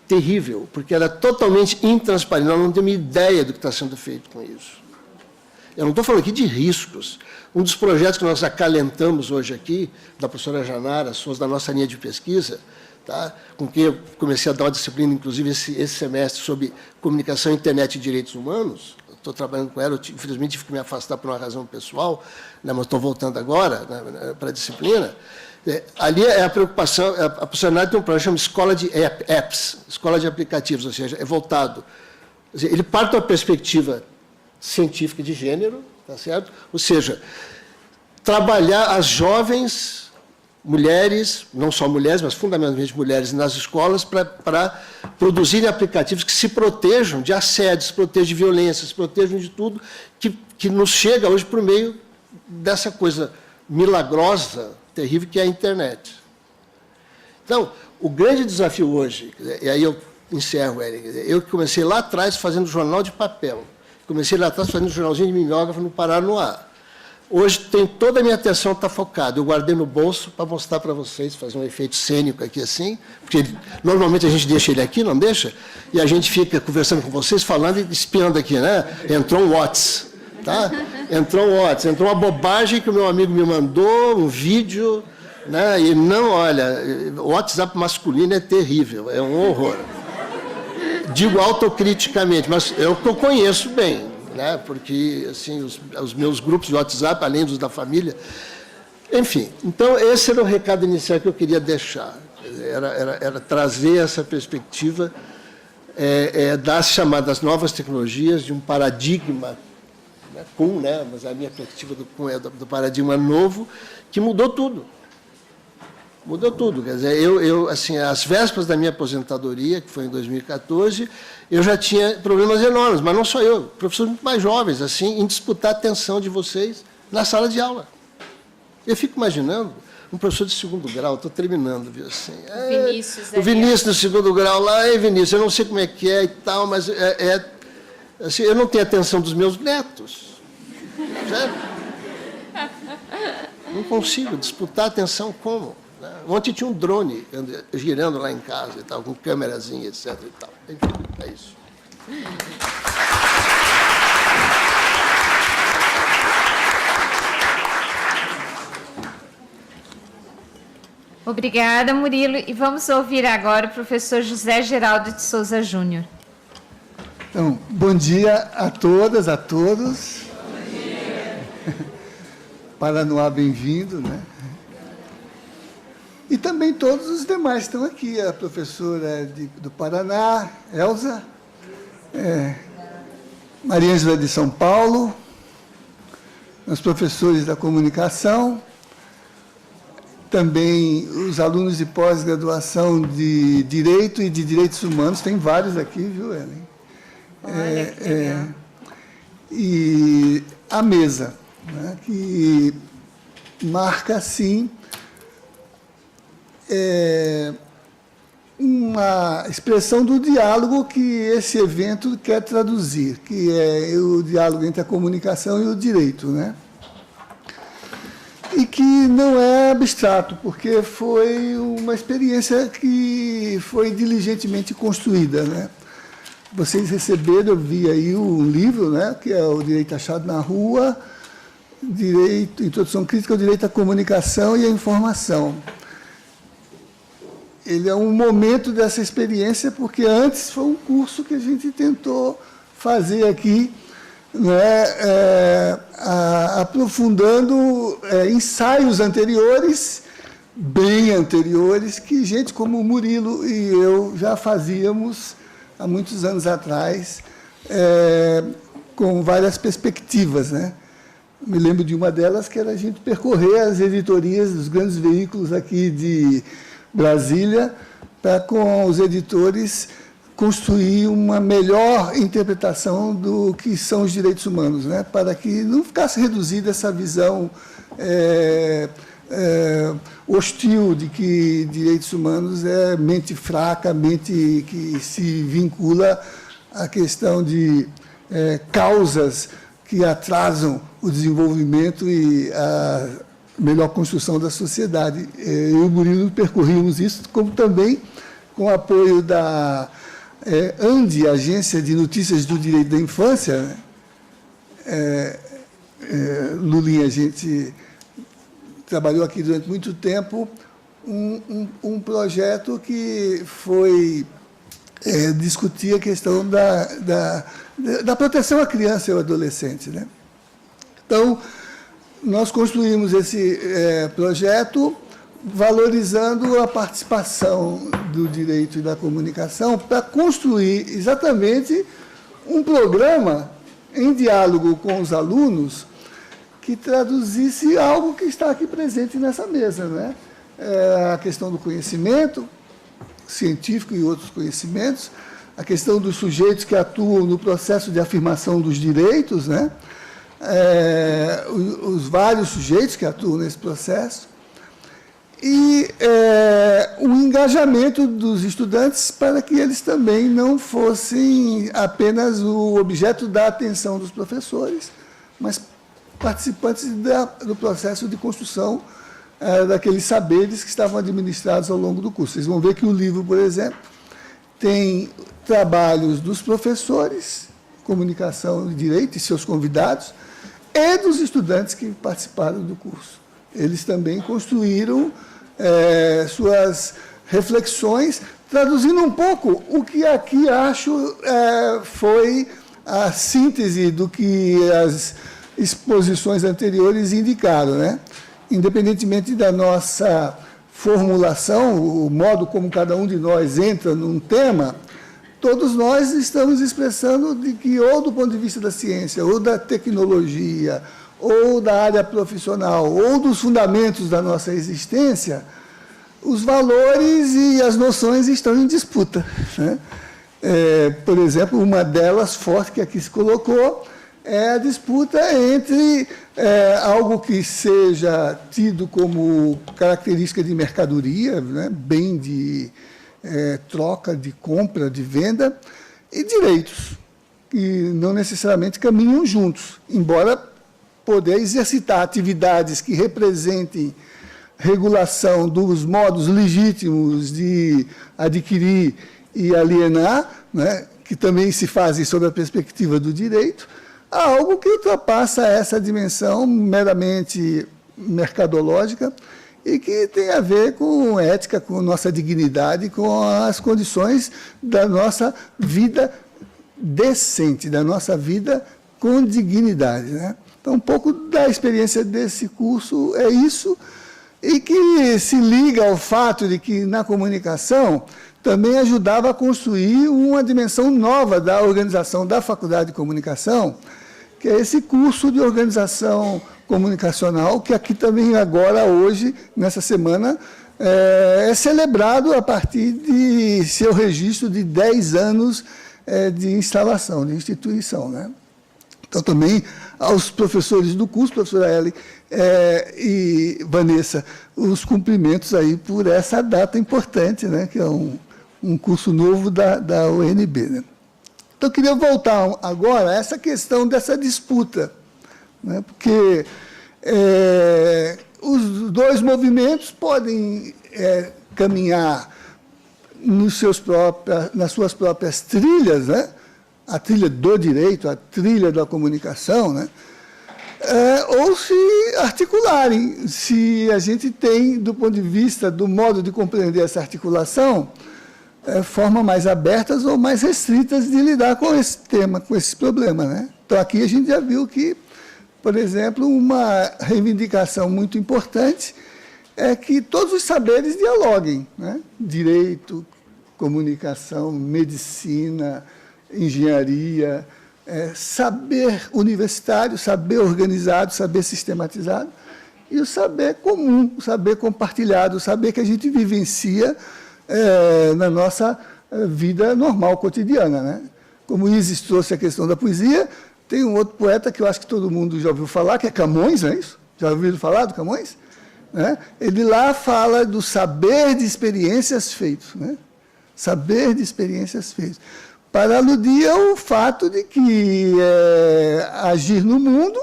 E: terrível, porque ela é totalmente intransparente, nós não temos ideia do que está sendo feito com isso. Eu não estou falando aqui de riscos. Um dos projetos que nós acalentamos hoje aqui, da professora Janara Souza, da nossa linha de pesquisa, tá? Com quem eu comecei a dar uma disciplina, inclusive, esse semestre, sobre comunicação, internet e direitos humanos. Estou trabalhando com ela, infelizmente tive que me afastar por uma razão pessoal, né, mas estou voltando agora, né, para a disciplina. Ali é a preocupação, a professora Janara tem um projeto chamado Escola de Apps, Escola de Aplicativos, ou seja, é voltado. Ele parte da perspectiva científica de gênero, tá certo? Ou seja, trabalhar as jovens mulheres, não só mulheres, mas fundamentalmente mulheres nas escolas, para produzirem aplicativos que se protejam de assédio, se protejam de violência, se protejam de tudo que nos chega hoje por meio dessa coisa milagrosa, terrível, que é a internet. Então, o grande desafio hoje, e aí eu encerro, eu comecei lá atrás fazendo jornal de papel, comecei lá atrás fazendo um jornalzinho de mimeógrafo no Paranoá. Hoje toda a minha atenção está focada. Eu guardei no bolso para mostrar para vocês, fazer um efeito cênico aqui assim, porque normalmente a gente deixa ele aqui, não deixa? E a gente fica conversando com vocês, falando e espiando aqui, né? Entrou um WhatsApp, tá? Entrou um WhatsApp, entrou uma bobagem que o meu amigo me mandou, um vídeo, né? E não, olha, o WhatsApp masculino é terrível, é um horror. Digo autocriticamente, mas eu conheço bem, né? Porque assim, os meus grupos de WhatsApp, além dos da família, enfim. Então, esse era o recado inicial que eu queria deixar. Era trazer essa perspectiva das chamadas novas tecnologias, de um paradigma, né, mas a minha perspectiva do paradigma novo, que mudou tudo. Mudou tudo. Quer dizer, assim, às vésperas da minha aposentadoria, que foi em 2014, eu já tinha problemas enormes, mas não só eu, professores muito mais jovens, assim, em disputar a atenção de vocês na sala de aula. Eu fico imaginando um professor de segundo grau, estou terminando, viu, assim. O Vinícius do segundo grau lá, Vinícius, eu não sei como é que é e tal, mas assim, eu não tenho atenção dos meus netos. Sério? Não consigo disputar a atenção como? Ontem tinha um drone girando lá em casa e tal, com câmerazinha, etc. E tal. Enfim, é isso.
A: Obrigada, Murilo. E vamos ouvir agora o professor José Geraldo de Souza Júnior.
F: Então, bom dia a todas, a todos. Bom dia. Paranoá, bem-vindo, né? E também todos os demais estão aqui, a professora do Paraná, Elza, Maria Ângela de São Paulo, os professores da comunicação, também os alunos de pós-graduação de Direito e de Direitos Humanos, tem vários aqui, viu, Ellen?
A: Olha, que legal.
F: E a mesa, né, que marca, assim, uma expressão do diálogo que esse evento quer traduzir, que é o diálogo entre a comunicação e o direito, né? E que não é abstrato, porque foi uma experiência que foi diligentemente construída, né? Vocês receberam, eu vi aí um livro, né, que é o Direito Achado na Rua, Introdução Crítica ao Direito à Comunicação e à Informação. Ele é um momento dessa experiência, porque antes foi um curso que a gente tentou fazer aqui, né, aprofundando ensaios anteriores, bem anteriores, que gente como o Murilo e eu já fazíamos há muitos anos atrás, com várias perspectivas, né? Me lembro de uma delas, que era a gente percorrer as editorias dos grandes veículos aqui de Brasília, para, com os editores, construir uma melhor interpretação do que são os direitos humanos, né? Para que não ficasse reduzida essa visão hostil de que direitos humanos é mente fraca, mente que se vincula à questão de causas que atrasam o desenvolvimento e a melhor construção da sociedade. Eu e o Murilo percorrimos isso, como também com o apoio da ANDI, Agência de Notícias do Direito da Infância. Lulinha, a gente trabalhou aqui durante muito tempo um projeto que foi discutir a questão da proteção à criança e ao adolescente, né? Então, nós construímos esse projeto valorizando a participação do direito e da comunicação para construir exatamente um programa em diálogo com os alunos que traduzisse algo que está aqui presente nessa mesa, né? A questão do conhecimento científico e outros conhecimentos, a questão dos sujeitos que atuam no processo de afirmação dos direitos, né? Os vários sujeitos que atuam nesse processo, e o engajamento dos estudantes para que eles também não fossem apenas o objeto da atenção dos professores, mas participantes do processo de construção daqueles saberes que estavam administrados ao longo do curso. Vocês vão ver que o livro, por exemplo, tem trabalhos dos professores, comunicação e direito, e seus convidados, e dos estudantes que participaram do curso. Eles também construíram suas reflexões, traduzindo um pouco o que aqui acho foi a síntese do que as exposições anteriores indicaram, né? Independentemente da nossa formulação, o modo como cada um de nós entra num tema, todos nós estamos expressando de que, ou do ponto de vista da ciência, ou da tecnologia, ou da área profissional, ou dos fundamentos da nossa existência, os valores e as noções estão em disputa, né? Por exemplo, uma delas, forte, que aqui se colocou, é a disputa entre algo que seja tido como característica de mercadoria, né, bem de troca, de compra, de venda, e direitos, que não necessariamente caminham juntos, embora poder exercitar atividades que representem regulação dos modos legítimos de adquirir e alienar, né, que também se fazem sob a perspectiva do direito, a algo que ultrapassa essa dimensão meramente mercadológica e que tem a ver com ética, com nossa dignidade, com as condições da nossa vida decente, da nossa vida com dignidade, né? Então, um pouco da experiência desse curso é isso, e que se liga ao fato de que, na comunicação, também ajudava a construir uma dimensão nova da organização da Faculdade de Comunicação, que é esse curso de organização comunicacional, que aqui também agora, hoje, nessa semana, é celebrado a partir de seu registro de 10 anos de instalação, de instituição, né? Então, também, aos professores do curso, professora Ellen e Vanessa, os cumprimentos aí por essa data importante, né, que é um curso novo da UNB, né? Então, eu queria voltar agora a essa questão dessa disputa, né, porque os dois movimentos podem caminhar nas suas próprias trilhas, né, a trilha do direito, a trilha da comunicação, né, ou se articularem, se a gente tem, do ponto de vista do modo de compreender essa articulação, formas mais abertas ou mais restritas de lidar com esse tema, com esse problema, né? Então, aqui a gente já viu que, por exemplo, uma reivindicação muito importante é que todos os saberes dialoguem, né? Direito, comunicação, medicina, engenharia, saber universitário, saber organizado, saber sistematizado, e o saber comum, o saber compartilhado, o saber que a gente vivencia na nossa vida normal, cotidiana, né? Como Isis trouxe a questão da poesia, tem um outro poeta que eu acho que todo mundo já ouviu falar, que é Camões, não é isso? Já ouviram falar do Camões? Né? Ele lá fala do saber de experiências feitos, né? Saber de experiências feitas, para aludir ao fato de que agir no mundo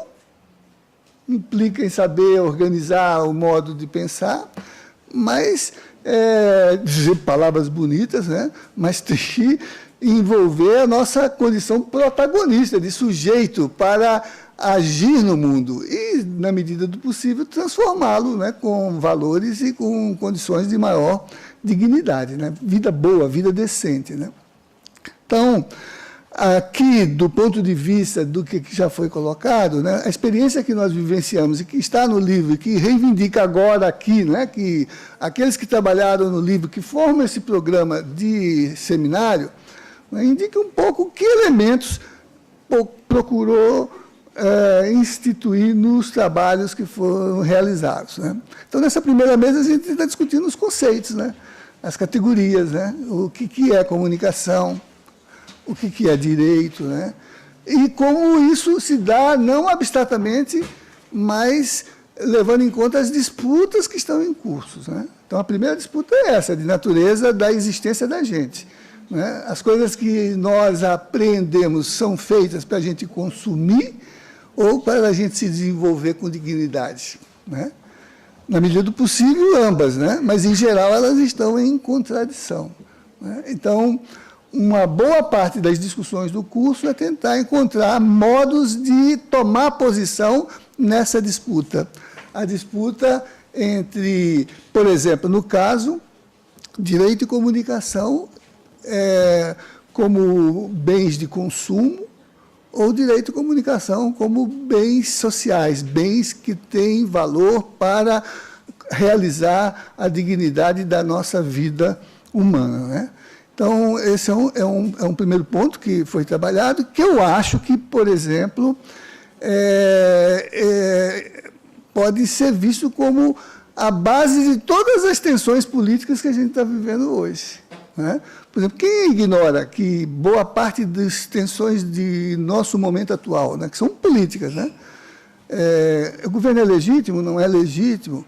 F: implica em saber organizar o modo de pensar, mas dizer palavras bonitas, né? Mas tem que envolver a nossa condição protagonista, de sujeito, para agir no mundo e, na medida do possível, transformá-lo, né, com valores e com condições de maior dignidade, né? Vida boa, vida decente, né? Então, aqui, do ponto de vista do que já foi colocado, né, a experiência que nós vivenciamos e que está no livro, e que reivindica agora aqui, né, que aqueles que trabalharam no livro, que formam esse programa de seminário, né, indica um pouco que elementos procurou instituir nos trabalhos que foram realizados, né. Então, nessa primeira mesa, a gente está discutindo os conceitos, né, as categorias, né, o que é comunicação, o que é direito, né? E como isso se dá, não abstratamente, mas levando em conta as disputas que estão em curso, né? Então, a primeira disputa é essa, de natureza da existência da gente, né? As coisas que nós aprendemos são feitas para a gente consumir, ou para a gente se desenvolver com dignidade, né? Na medida do possível, ambas, né? Mas, em geral, elas estão em contradição, né? Então, uma boa parte das discussões do curso é tentar encontrar modos de tomar posição nessa disputa. A disputa entre, por exemplo, no caso, direito e comunicação como bens de consumo, ou direito e comunicação como bens sociais, bens que têm valor para realizar a dignidade da nossa vida humana, né? Então, esse é um primeiro ponto que foi trabalhado, que eu acho que, por exemplo, pode ser visto como a base de todas as tensões políticas que a gente está vivendo hoje, né? Por exemplo, quem ignora que boa parte das tensões de nosso momento atual, né, que são políticas, né? O governo é legítimo, não é legítimo?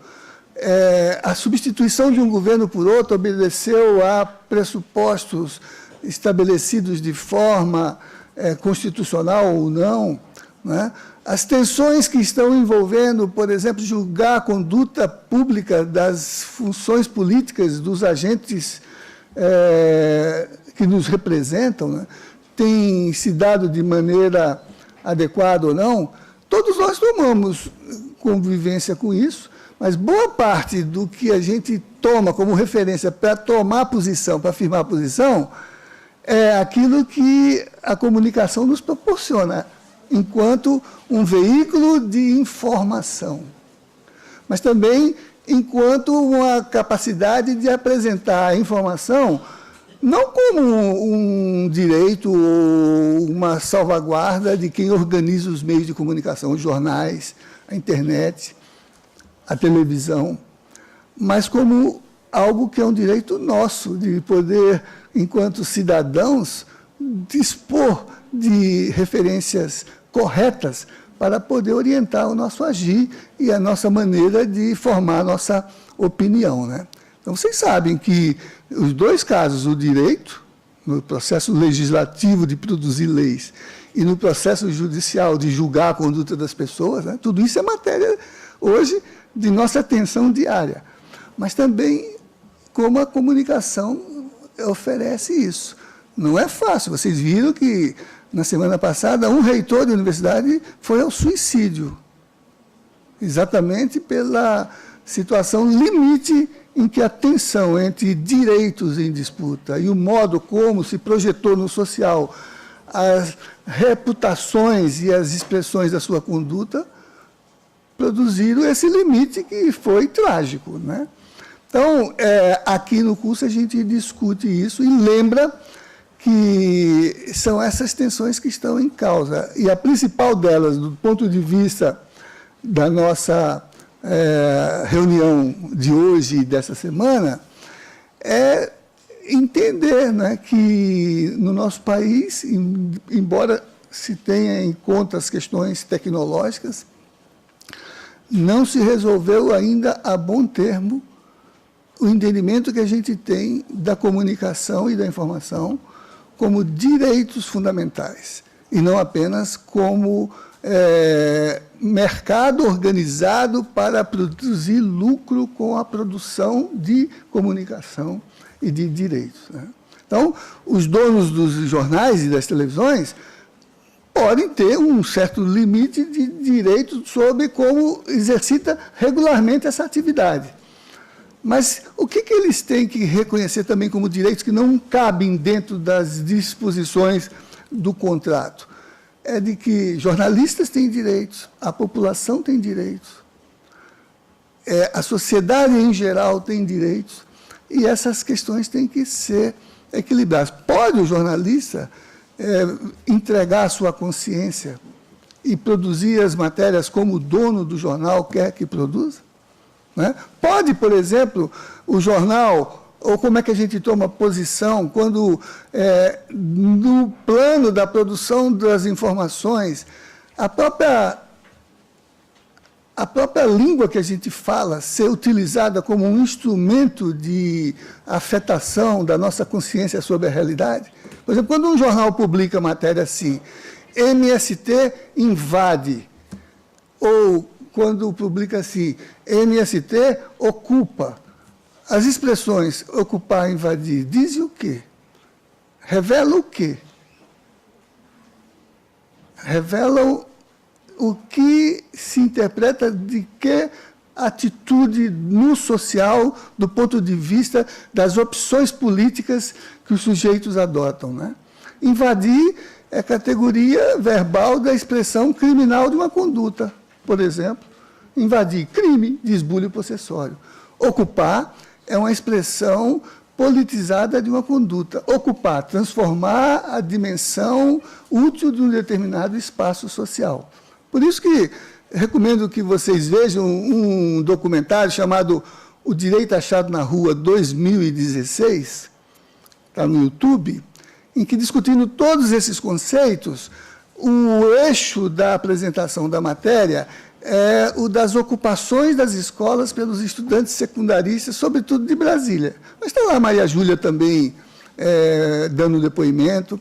F: A substituição de um governo por outro obedeceu a pressupostos estabelecidos de forma constitucional ou não, né? As tensões que estão envolvendo, por exemplo, julgar a conduta pública das funções políticas dos agentes que nos representam, né, tem se dado de maneira adequada ou não, todos nós tomamos convivência com isso, mas boa parte do que a gente toma como referência para tomar posição, para afirmar posição, é aquilo que a comunicação nos proporciona, enquanto um veículo de informação, mas também enquanto uma capacidade de apresentar a informação não como um direito ou uma salvaguarda de quem organiza os meios de comunicação, os jornais, a internet, a televisão, mas como algo que é um direito nosso, de poder, enquanto cidadãos, dispor de referências corretas para poder orientar o nosso agir e a nossa maneira de formar a nossa opinião, né? Então, vocês sabem que os dois casos, o direito, no processo legislativo de produzir leis, e no processo judicial de julgar a conduta das pessoas, né, tudo isso é matéria, hoje, de nossa atenção diária. Mas também como a comunicação oferece isso. Não é fácil. Vocês viram que, na semana passada, um reitor da universidade foi ao suicídio, exatamente pela situação limite em que a tensão entre direitos em disputa e o modo como se projetou no social as reputações e as expressões da sua conduta produziram esse limite que foi trágico, né? Então, aqui no curso a gente discute isso e lembra que são essas tensões que estão em causa. E a principal delas, do ponto de vista da nossa reunião de hoje e dessa semana, é entender, né, que no nosso país, embora se tenha em conta as questões tecnológicas, não se resolveu ainda a bom termo o entendimento que a gente tem da comunicação e da informação como direitos fundamentais, e não apenas como mercado organizado para produzir lucro com a produção de comunicação e de direitos, né? Então, os donos dos jornais e das televisões podem ter um certo limite de direitos sobre como exercita regularmente essa atividade. Mas o que eles têm que reconhecer também como direitos que não cabem dentro das disposições do contrato? É de que jornalistas têm direitos, a população tem direitos, a sociedade em geral tem direitos, e essas questões têm que ser equilibradas. Pode o jornalista entregar a sua consciência e produzir as matérias como o dono do jornal quer que produza? Né? Pode, por exemplo, o jornal, ou como é que a gente toma posição quando, no plano da produção das informações, a própria língua que a gente fala ser utilizada como um instrumento de afetação da nossa consciência sobre a realidade? Por exemplo, quando um jornal publica matéria assim, MST invade ou quando publica assim, MST ocupa. As expressões ocupar, invadir, dizem o quê? Revelam o quê? Revelam o que se interpreta de que atitude no social, do ponto de vista das opções políticas que os sujeitos adotam, né? Invadir é categoria verbal da expressão criminal de uma conduta, por exemplo. Invadir, crime de esbulho possessório. Ocupar é uma expressão politizada de uma conduta. Ocupar, transformar a dimensão útil de um determinado espaço social. Por isso que recomendo que vocês vejam um documentário chamado O Direito Achado na Rua 2016, está no YouTube, em que, discutindo todos esses conceitos, o eixo da apresentação da matéria é o das ocupações das escolas pelos estudantes secundaristas, sobretudo de Brasília. Mas está lá a Maria Júlia também dando depoimento.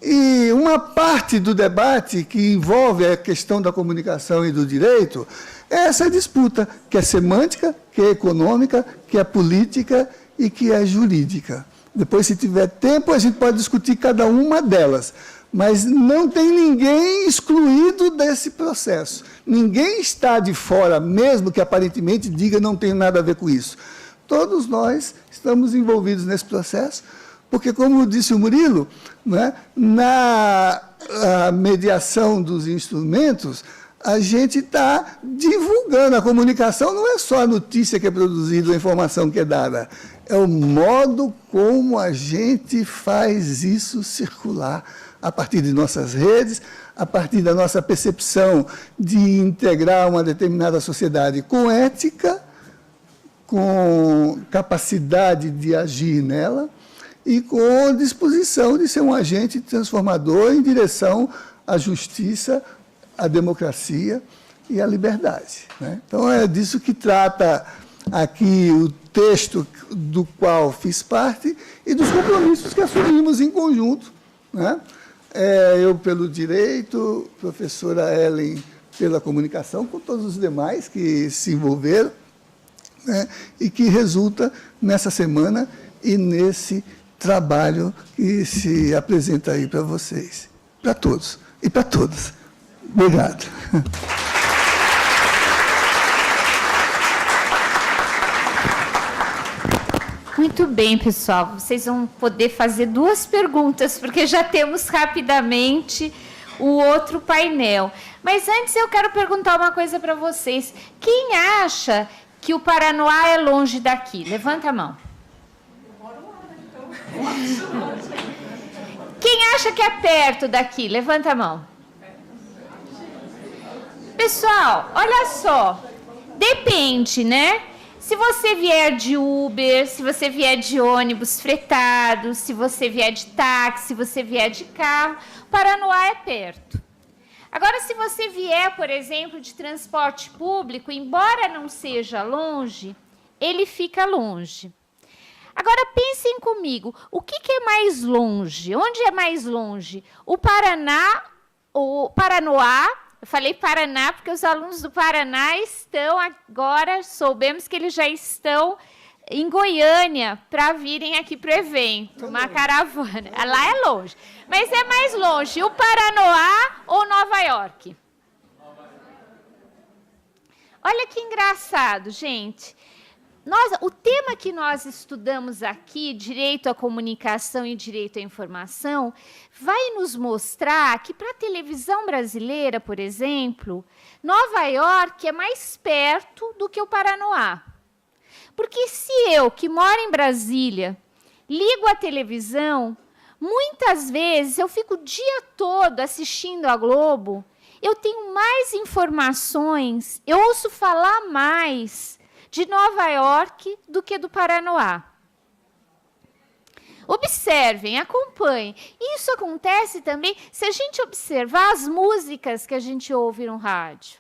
F: E uma parte do debate que envolve a questão da comunicação e do direito é essa disputa, que é semântica, que é econômica, que é política e que é jurídica. Depois, se tiver tempo, a gente pode discutir cada uma delas. Mas não tem ninguém excluído desse processo. Ninguém está de fora, mesmo que aparentemente diga não tem nada a ver com isso. Todos nós estamos envolvidos nesse processo, porque, como disse o Murilo, né, na mediação dos instrumentos, a gente está divulgando. A comunicação não é só a notícia que é produzida, a informação que é dada. É o modo como a gente faz isso circular, a partir de nossas redes, a partir da nossa percepção de integrar uma determinada sociedade com ética, com capacidade de agir nela e com disposição de ser um agente transformador em direção à justiça, à democracia e à liberdade, né? Então, é disso que trata aqui o texto do qual fiz parte e dos compromissos que assumimos em conjunto, né? Eu pelo direito, professora Ellen pela comunicação, com todos os demais que se envolveram, né? E que resulta nessa semana e nesse trabalho que se apresenta aí para vocês, para todos e para todas. Obrigado.
A: Muito bem, pessoal. Vocês vão poder fazer 2 perguntas, porque já temos rapidamente o outro painel. Mas antes eu quero perguntar uma coisa para vocês. Quem acha que o Paranoá é longe daqui? Levanta a mão. Quem acha que é perto daqui? Levanta a mão. Pessoal, olha só. Depende, né? Se você vier de Uber, se você vier de ônibus fretado, se você vier de táxi, se você vier de carro, Paranoá é perto. Agora, se você vier, por exemplo, de transporte público, embora não seja longe, ele fica longe. Agora, pensem comigo, o que é mais longe? Onde é mais longe? O Paranoá. Eu falei Paraná porque os alunos do Paraná estão agora, soubemos que eles já estão em Goiânia para virem aqui para o evento, uma caravana. Lá é longe. Mas é mais longe o Paranoá ou Nova York? Olha que engraçado, gente. O tema que nós estudamos aqui, direito à comunicação e direito à informação, vai nos mostrar que, para a televisão brasileira, por exemplo, Nova York é mais perto do que o Paranoá. Porque se eu, que moro em Brasília, ligo a televisão, muitas vezes eu fico o dia todo assistindo a Globo, eu tenho mais informações, eu ouço falar mais de Nova York do que do Paranoá. Observem, acompanhem. Isso acontece também se a gente observar as músicas que a gente ouve no rádio.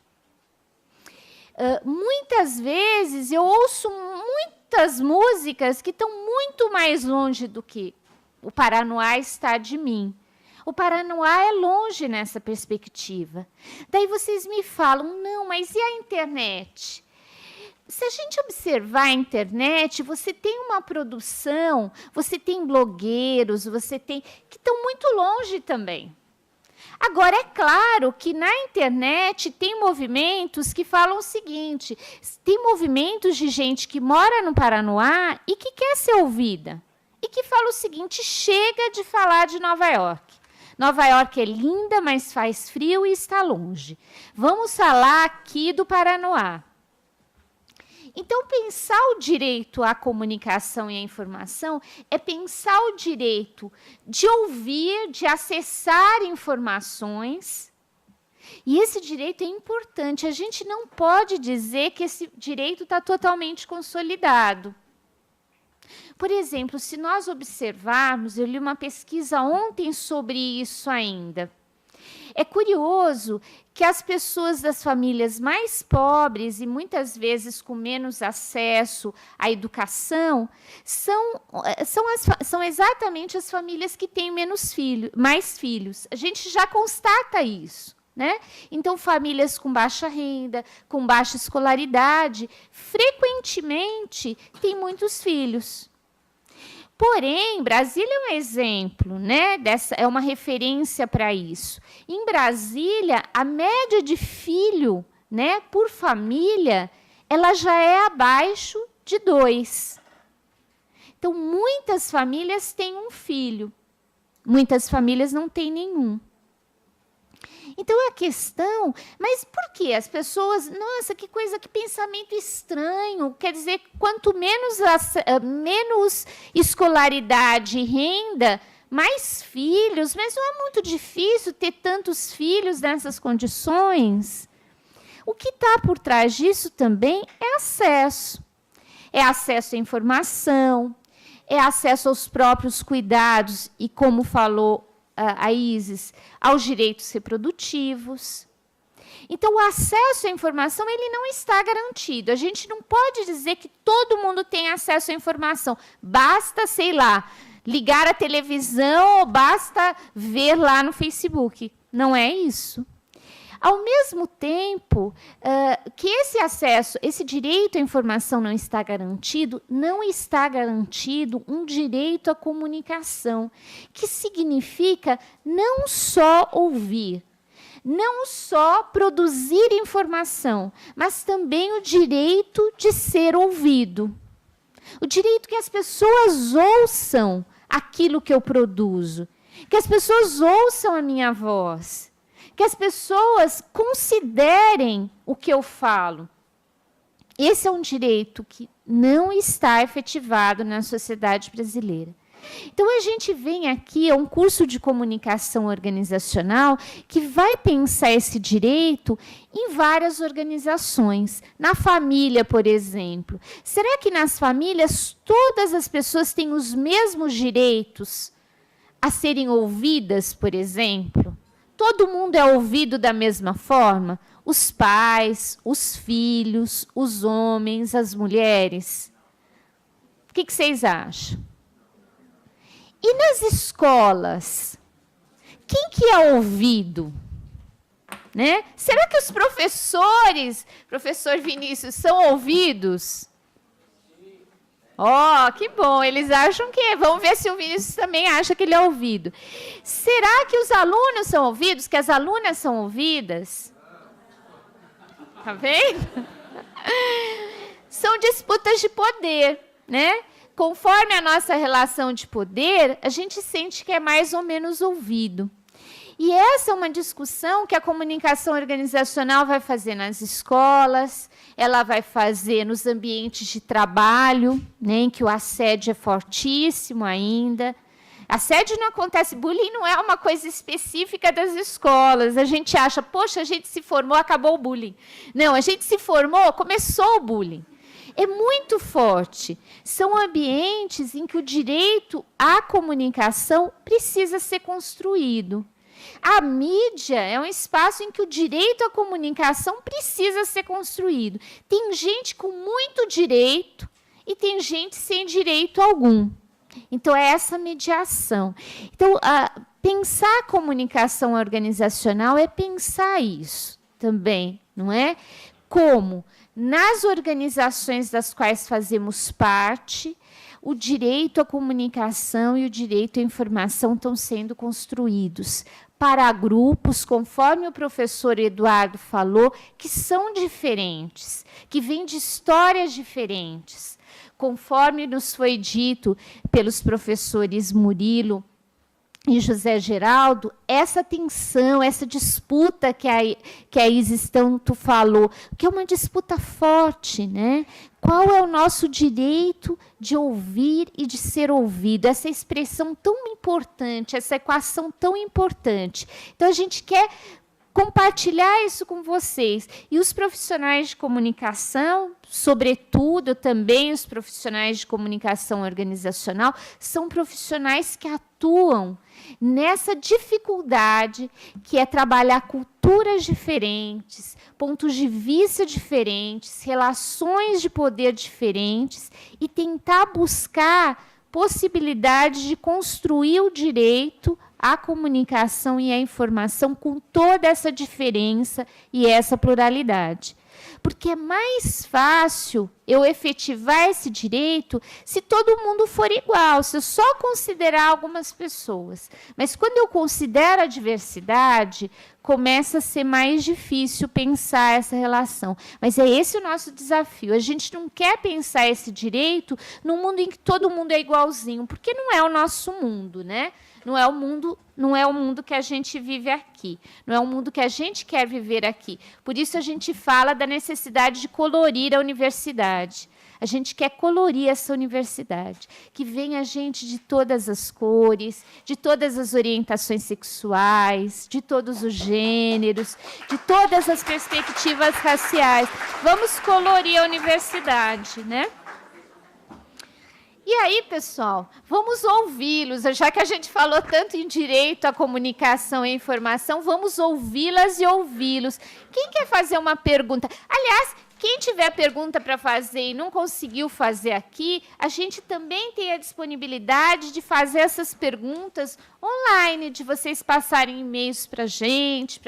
A: Muitas vezes eu ouço muitas músicas que estão muito mais longe do que o Paranoá está de mim. O Paranoá é longe nessa perspectiva. Daí vocês me falam, não, mas e a internet? Se a gente observar a internet, você tem uma produção, você tem blogueiros, você tem que estão muito longe também. Agora, é claro que na internet tem movimentos que falam o seguinte, tem movimentos de gente que mora no Paranoá e que quer ser ouvida, e que fala o seguinte, chega de falar de Nova York. Nova York é linda, mas faz frio e está longe. Vamos falar aqui do Paranoá. Então, pensar o direito à comunicação e à informação é pensar o direito de ouvir, de acessar informações. E esse direito é importante. A gente não pode dizer que esse direito está totalmente consolidado. Por exemplo, se nós observarmos, eu li uma pesquisa ontem sobre isso ainda. É curioso que as pessoas das famílias mais pobres e muitas vezes com menos acesso à educação são exatamente as famílias que têm mais filhos. A gente já constata isso, né? Então, famílias com baixa renda, com baixa escolaridade, frequentemente têm muitos filhos. Porém, Brasília é um exemplo, né? É uma referência para isso. Em Brasília, a média de filho, né, por família, ela já é abaixo de 2. Então, muitas famílias têm um filho, muitas famílias não têm nenhum. Então, a questão, mas por que as pessoas, nossa, que coisa, que pensamento estranho, quer dizer, quanto menos escolaridade e renda, mais filhos, mas não é muito difícil ter tantos filhos nessas condições? O que está por trás disso também é acesso. É acesso à informação, é acesso aos próprios cuidados e, como falou a Isis, aos direitos reprodutivos. Então, o acesso à informação ele não está garantido. A gente não pode dizer que todo mundo tem acesso à informação. Basta, sei lá, ligar a televisão ou basta ver lá no Facebook. Não é isso. Ao mesmo tempo que esse acesso, esse direito à informação não está garantido um direito à comunicação, que significa não só ouvir, não só produzir informação, mas também o direito de ser ouvido. O direito que as pessoas ouçam aquilo que eu produzo, que as pessoas ouçam a minha voz, que as pessoas considerem o que eu falo. Esse é um direito que não está efetivado na sociedade brasileira. Então, a gente vem aqui a um curso de comunicação organizacional que vai pensar esse direito em várias organizações. Na família, por exemplo. Será que nas famílias todas as pessoas têm os mesmos direitos a serem ouvidas, por exemplo? Todo mundo é ouvido da mesma forma? Os pais, os filhos, os homens, as mulheres? O que vocês acham? E nas escolas? Quem que é ouvido? Né? Será que os professores, professor Vinícius, são ouvidos? Que bom, eles acham que é. Vamos ver se o Vinícius também acha que ele é ouvido. Será que os alunos são ouvidos? Que as alunas são ouvidas? Tá vendo? São disputas de poder, né? Conforme a nossa relação de poder, a gente sente que é mais ou menos ouvido. E essa é uma discussão que a comunicação organizacional vai fazer nas escolas, ela vai fazer nos ambientes de trabalho, né, em que o assédio é fortíssimo ainda. Assédio não acontece, bullying não é uma coisa específica das escolas. A gente acha, poxa, a gente se formou, acabou o bullying. Não, a gente se formou, começou o bullying. É muito forte. São ambientes em que o direito à comunicação precisa ser construído. A mídia é um espaço em que o direito à comunicação precisa ser construído. Tem gente com muito direito e tem gente sem direito algum. Então, é essa mediação. Então, pensar a comunicação organizacional é pensar isso também, não é? Como, nas organizações das quais fazemos parte, o direito à comunicação e o direito à informação estão sendo construídos para grupos, conforme o professor Eduardo falou, que são diferentes, que vêm de histórias diferentes. Conforme nos foi dito pelos professores Murilo e José Geraldo, essa tensão, essa disputa que a Isis tanto falou, que é uma disputa forte, né? Qual é o nosso direito de ouvir e de ser ouvido? Essa expressão tão importante, essa equação tão importante. Então, a gente quer compartilhar isso com vocês. E os profissionais de comunicação, sobretudo também os profissionais de comunicação organizacional, são profissionais que atuam nessa dificuldade que é trabalhar culturas diferentes, pontos de vista diferentes, relações de poder diferentes e tentar buscar possibilidades de construir o direito à comunicação e à informação com toda essa diferença e essa pluralidade. Porque é mais fácil eu efetivar esse direito se todo mundo for igual, se eu só considerar algumas pessoas. Mas quando eu considero a diversidade, começa a ser mais difícil pensar essa relação. Mas é esse o nosso desafio. A gente não quer pensar esse direito num mundo em que todo mundo é igualzinho, porque não é o nosso mundo, né? Não é o mundo que a gente vive aqui. Não é o mundo que a gente quer viver aqui. Por isso, a gente fala da necessidade de colorir a universidade. A gente quer colorir essa universidade, que venha gente de todas as cores, de todas as orientações sexuais, de todos os gêneros, de todas as perspectivas raciais. Vamos colorir a universidade, né? E aí, pessoal, vamos ouvi-los. Já que a gente falou tanto em direito à comunicação e informação, vamos ouvi-las e ouvi-los. Quem quer fazer uma pergunta? Aliás, quem tiver pergunta para fazer e não conseguiu fazer aqui, a gente também tem a disponibilidade de fazer essas perguntas online, de vocês passarem e-mails para a gente,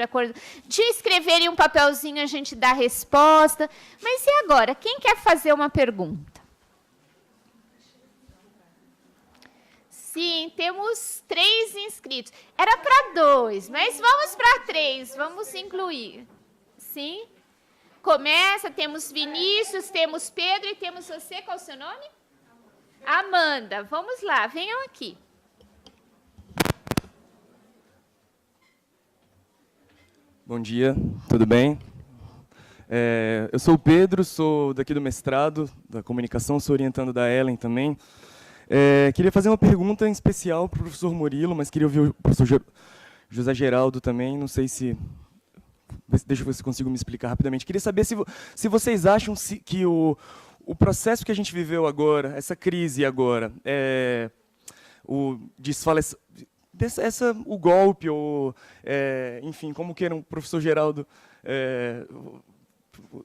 A: de escreverem um papelzinho, a gente dá a resposta. Mas e agora? Quem quer fazer uma pergunta? Sim, temos 3 inscritos. Era para 2, mas vamos para 3, vamos incluir. Sim? Começa, temos Vinícius, temos Pedro e temos você. Qual é o seu nome? Amanda. Vamos lá, venham aqui.
G: Bom dia, tudo bem? Eu sou o Pedro, sou daqui do mestrado, da comunicação, sou orientando da Ellen também. Queria fazer uma pergunta em especial para o professor Murilo, mas queria ouvir o professor José Geraldo também, não sei se... Deixa eu ver se consigo me explicar rapidamente. Queria saber se vocês acham que o processo que a gente viveu agora, essa crise agora, o golpe, ou, enfim, como queiram, o professor Geraldo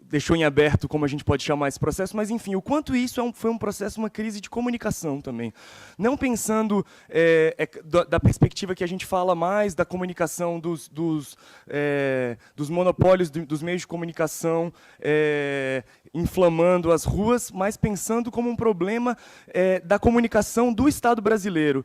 G: deixou em aberto como a gente pode chamar esse processo, mas, enfim, o quanto isso foi um processo, uma crise de comunicação também. Não pensando da perspectiva que a gente fala mais da comunicação dos monopólios dos meios de comunicação inflamando as ruas, mas pensando como um problema da comunicação do Estado brasileiro,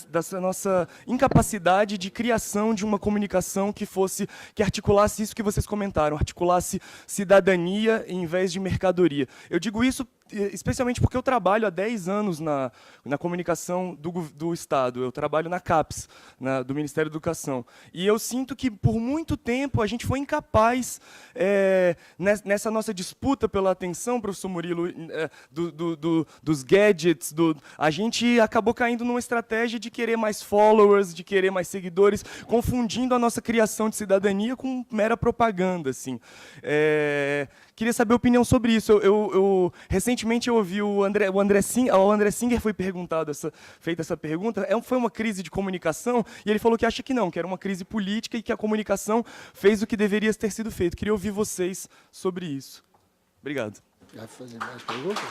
G: dessa nossa incapacidade de criação de uma comunicação que articulasse isso que vocês comentaram, articulasse cidadania em vez de mercadoria. Eu digo isso especialmente porque eu trabalho há 10 anos na comunicação do Estado. Eu trabalho na CAPES, do Ministério da Educação. E eu sinto que, por muito tempo, a gente foi incapaz, nessa nossa disputa pela atenção, professor Murilo, dos gadgets, a gente acabou caindo numa estratégia de querer mais followers, de querer mais seguidores, confundindo a nossa criação de cidadania com mera propaganda. Assim. Queria saber a opinião sobre isso. Recentemente eu ouvi o André Singer foi feita essa pergunta. Foi uma crise de comunicação? E ele falou que acha que não, que era uma crise política e que a comunicação fez o que deveria ter sido feito. Queria ouvir vocês sobre isso. Obrigado.
E: Vai fazer mais perguntas?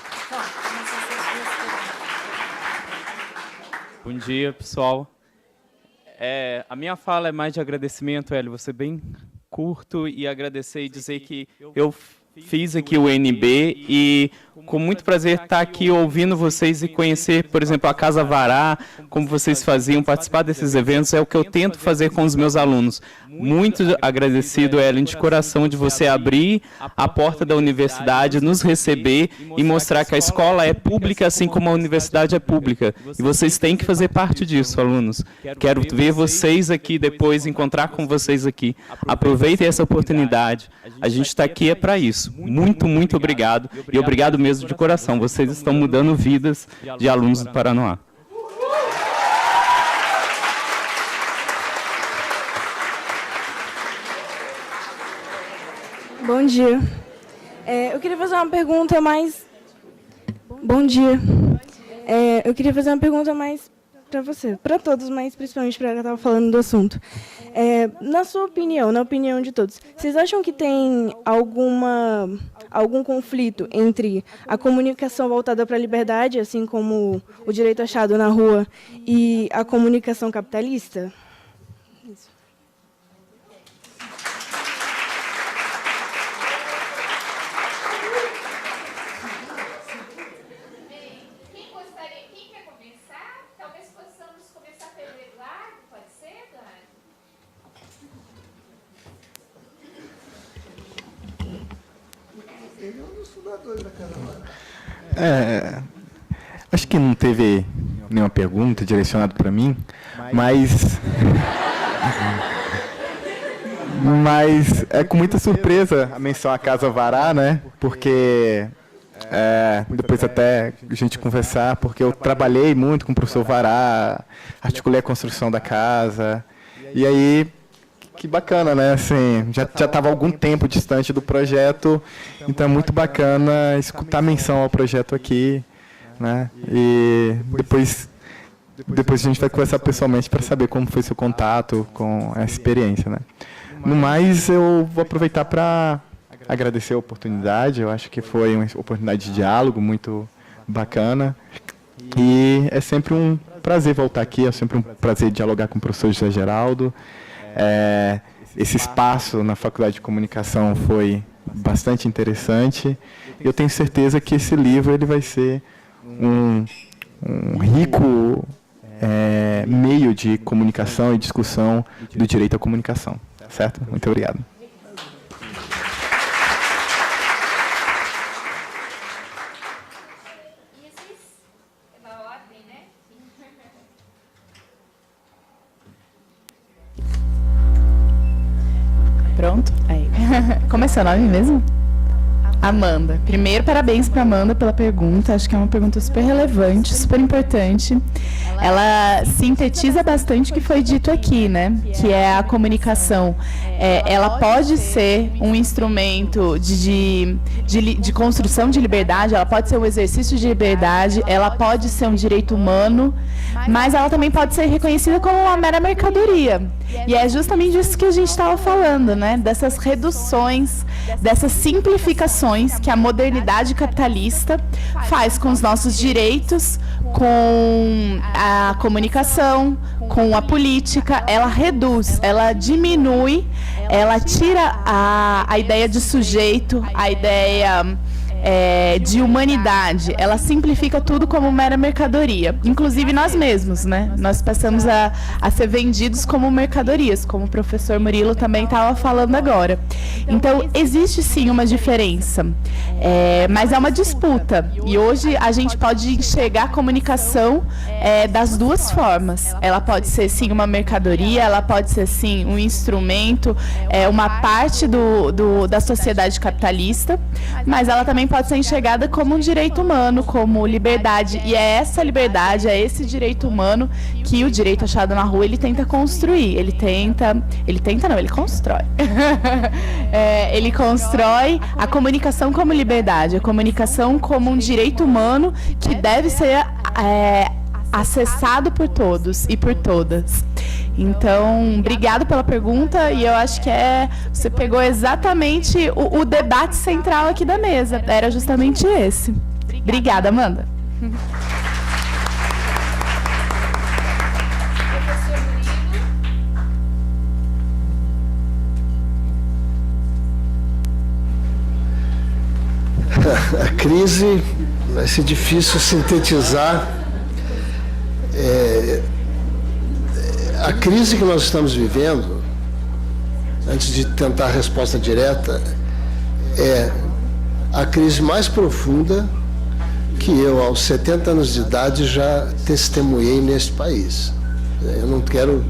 H: Bom dia, pessoal. A minha fala é mais de agradecimento, Hélio. Vou ser bem curto e agradecer e dizer que eu fiz aqui o UNB e com muito prazer estar aqui ouvindo vocês e conhecer, por exemplo, a Casa Vará, como vocês faziam, participar desses eventos, é o que eu tento fazer com os meus alunos. Muito agradecido, Ellen, de coração, de você abrir a porta da universidade, nos receber e mostrar que a escola é pública, assim como a universidade é pública. E vocês têm que fazer parte disso, alunos. Quero ver vocês aqui depois, encontrar com vocês aqui. Aproveitem essa oportunidade. A gente está aqui é para isso. Muito, muito obrigado. E obrigado mesmo de coração. Vocês estão mudando vidas de alunos do Paranoá.
I: Bom dia. Eu queria fazer uma pergunta mais... Bom dia. Eu queria fazer uma pergunta mais para você, para todos, mas principalmente para quem estava falando do assunto. Na sua opinião, na opinião de todos, vocês acham que tem algum conflito entre a comunicação voltada para a liberdade, assim como o direito achado na rua, e a comunicação capitalista? Isso.
A: Quem quer começar? Talvez possamos começar pelo Eduardo, pode ser, Eduardo?
F: Ele é um dos fundadores da Casa Vará.
C: Acho que não teve nenhuma pergunta direcionada para mim, mas é com muita surpresa a menção à Casa Vará, né? Porque depois até a gente conversar, porque eu trabalhei muito com o professor Vará, articulei a construção da casa, e aí que bacana, né? Assim, já estava algum tempo distante do projeto, então é muito bacana escutar a menção ao projeto aqui, né? E depois a gente vai conversar pessoalmente para saber como foi seu contato com essa experiência, né? No mais, eu vou aproveitar para agradecer a oportunidade. Eu acho que foi uma oportunidade de diálogo muito bacana. E é sempre um prazer voltar aqui, é sempre um prazer dialogar com o professor José Geraldo. Esse espaço na Faculdade de Comunicação foi bastante interessante. Eu tenho certeza que esse livro ele vai ser um rico meio de comunicação e discussão do direito à comunicação. Certo? Muito obrigado.
D: Pronto? Aí. Como é seu nome mesmo? Amanda. Primeiro, parabéns para Amanda pela pergunta. Acho que é uma pergunta super relevante, super importante. Ela sintetiza bastante o que foi dito aqui, né? Que é a comunicação. Ela pode ser um instrumento de construção de liberdade, ela pode ser um exercício de liberdade, ela pode ser um direito humano, mas ela também pode ser reconhecida como uma mera mercadoria. E é justamente isso que a gente estava falando, né? Dessas reduções, dessas simplificações que a modernidade capitalista faz com os nossos direitos, com a comunicação, com a política. Ela reduz, ela diminui, ela tira a ideia de sujeito, a ideia de humanidade. Ela simplifica tudo como mera mercadoria. Inclusive nós mesmos, né? Nós passamos a ser vendidos como mercadorias, como o professor Murilo também estava falando agora. Então, existe sim uma diferença, mas é uma disputa. E hoje a gente pode enxergar a comunicação das duas formas. Ela pode ser sim uma mercadoria, ela pode ser sim um instrumento, uma parte da sociedade capitalista, mas ela também pode ser enxergada como um direito humano, como liberdade. E é essa liberdade, é esse direito humano que o direito achado na rua ele tenta construir. Ele constrói. Ele constrói a comunicação como liberdade, a comunicação como um direito humano que deve ser acessado por todos e por todas. Então, obrigado pela pergunta, e eu acho que você pegou exatamente o debate central aqui da mesa. Era justamente esse. Obrigada, Amanda.
A: Professor Murilo.
E: a crise vai ser difícil sintetizar. A crise que nós estamos vivendo, antes de tentar a resposta direta, é a crise mais profunda que eu, aos 70 anos de idade, já testemunhei neste país. Eu não quero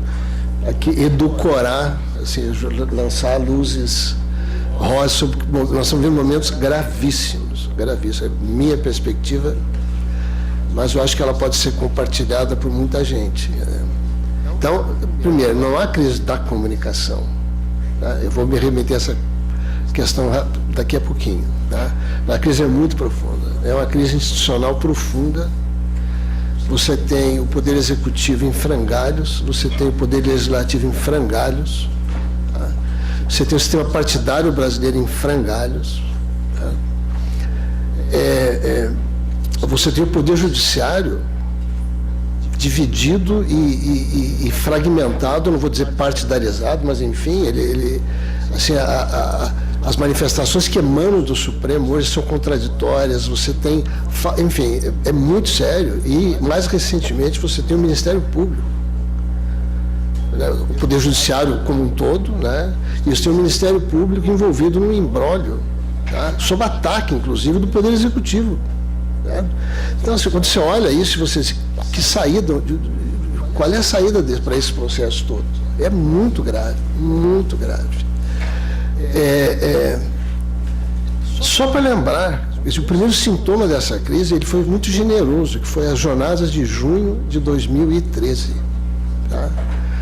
E: aqui edulcorar, assim, lançar luzes rosas sobre... Bom, nós estamos vivendo momentos gravíssimos, gravíssimos. É minha perspectiva, mas eu acho que ela pode ser compartilhada por muita gente. Então, primeiro, não há crise da comunicação. Tá? Eu vou me remeter a essa questão daqui a pouquinho. Tá? A crise é muito profunda. É uma crise institucional profunda. Você tem o Poder Executivo em frangalhos, você tem o Poder Legislativo em frangalhos, tá? Você tem o sistema partidário brasileiro em frangalhos. Tá? Você tem o Poder Judiciário dividido e fragmentado, não vou dizer partidarizado, mas, enfim, assim, as manifestações que emanam do Supremo hoje são contraditórias, você tem, enfim, é muito sério. E, mais recentemente, você tem o Ministério Público, né, o Poder Judiciário como um todo, né, e você tem o Ministério Público envolvido num imbróglio, tá, sob ataque, inclusive, do Poder Executivo. Né? Então, assim, quando você olha isso, que saída, qual é a saída para esse processo todo? É muito grave, muito grave. Só para lembrar, o primeiro sintoma dessa crise, ele foi muito generoso, que foi as jornadas de junho de 2013. Tá?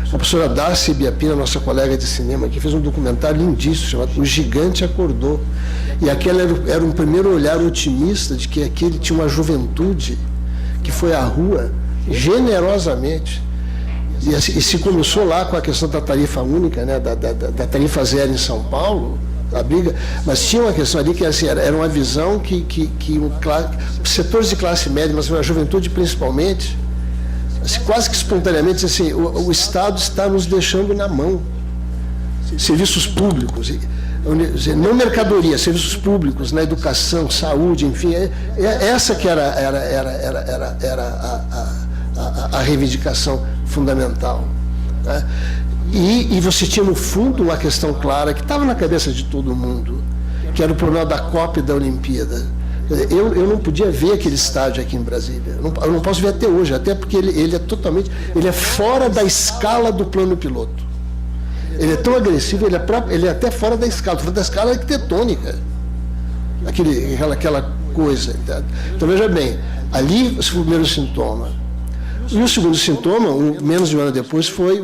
E: A professora Darcy Biapina, nossa colega de cinema, que fez um documentário lindíssimo, chamado O Gigante Acordou. E aquele era um primeiro olhar otimista de que aquele tinha uma juventude que foi à rua generosamente. E se começou lá com a questão da tarifa única, né, da tarifa zero em São Paulo, a briga, mas tinha uma questão ali que assim, era uma visão que setores de classe média, mas a juventude principalmente, assim, quase que espontaneamente, assim, o Estado está nos deixando na mão. Serviços públicos, não mercadoria, serviços públicos, na educação, saúde, enfim, essa que era a reivindicação fundamental. Né? E você tinha, no fundo, uma questão clara que estava na cabeça de todo mundo, que era o problema da Copa e da Olimpíada. Eu não podia ver aquele estádio aqui em Brasília. Eu não posso ver até hoje, até porque ele é fora da escala do plano piloto. Ele é tão agressivo, ele é até fora da escala arquitetônica. Aquela coisa. Entende? Então, veja bem, ali foi o primeiro sintoma. E o segundo sintoma, menos de um ano depois, foi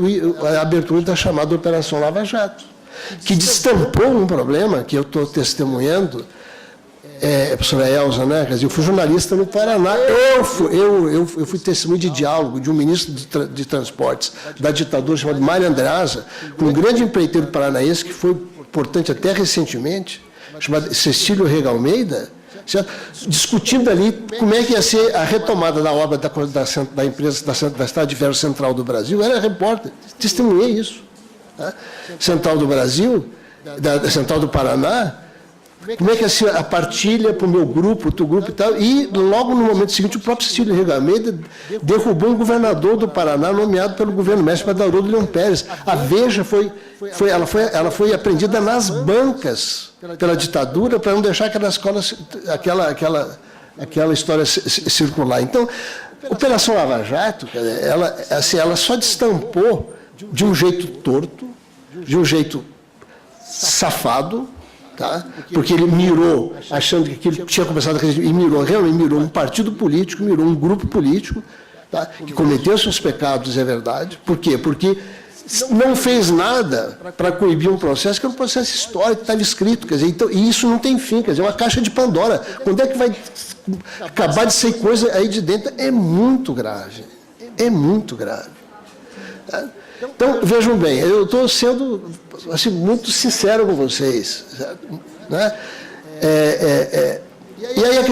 E: a abertura da chamada Operação Lava Jato, que destampou um problema que eu estou testemunhando. Professora Elza, né? Quer dizer, eu fui jornalista no Paraná. Eu fui testemunho de diálogo de um ministro de transportes da ditadura chamado Mário Andreasa, com um grande empreiteiro paranaense que foi importante até recentemente, chamado Cecílio Rega Almeida, certo? Discutindo ali como é que ia ser a retomada da obra da empresa da Estrada de Ferro Central do Brasil. Eu era repórter, testemunhei isso. Tá? Central do Brasil, da Central do Paraná. Como é que assim, a partilha para o meu grupo, o teu grupo e tal, e logo no momento seguinte o próprio Cecílio Rega Almeida derrubou um governador do Paraná nomeado pelo governo mestre Haroldo Leão Pérez. A Veja ela foi apreendida nas bancas pela ditadura para não deixar aquela história circular. Então, a Operação Lava Jato, ela só destampou de um jeito torto, de um jeito safado, tá? Porque ele mirou, achando que ele tinha começado a acreditar, e realmente mirou um partido político, mirou um grupo político, tá? Que cometeu seus pecados, é verdade. Por quê? Porque não fez nada para coibir um processo que é um processo histórico, que estava escrito. Quer dizer, então, e isso não tem fim, quer dizer, é uma caixa de Pandora. Quando é que vai acabar de sair coisa aí de dentro? É muito grave. É muito grave. Tá? Então, vejam bem, eu estou sendo assim, muito sincero com vocês. Né? E aí a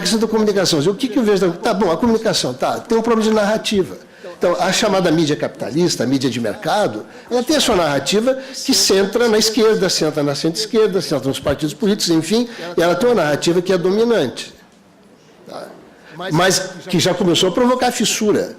E: questão da comunicação. O que eu vejo? Tá bom, a comunicação, tá, tem um problema de narrativa. Então, a chamada mídia capitalista, a mídia de mercado, ela tem a sua narrativa que centra na esquerda, centra na centro-esquerda, centra nos partidos políticos, enfim, e ela tem uma narrativa que é dominante, tá? Mas que já começou a provocar fissura.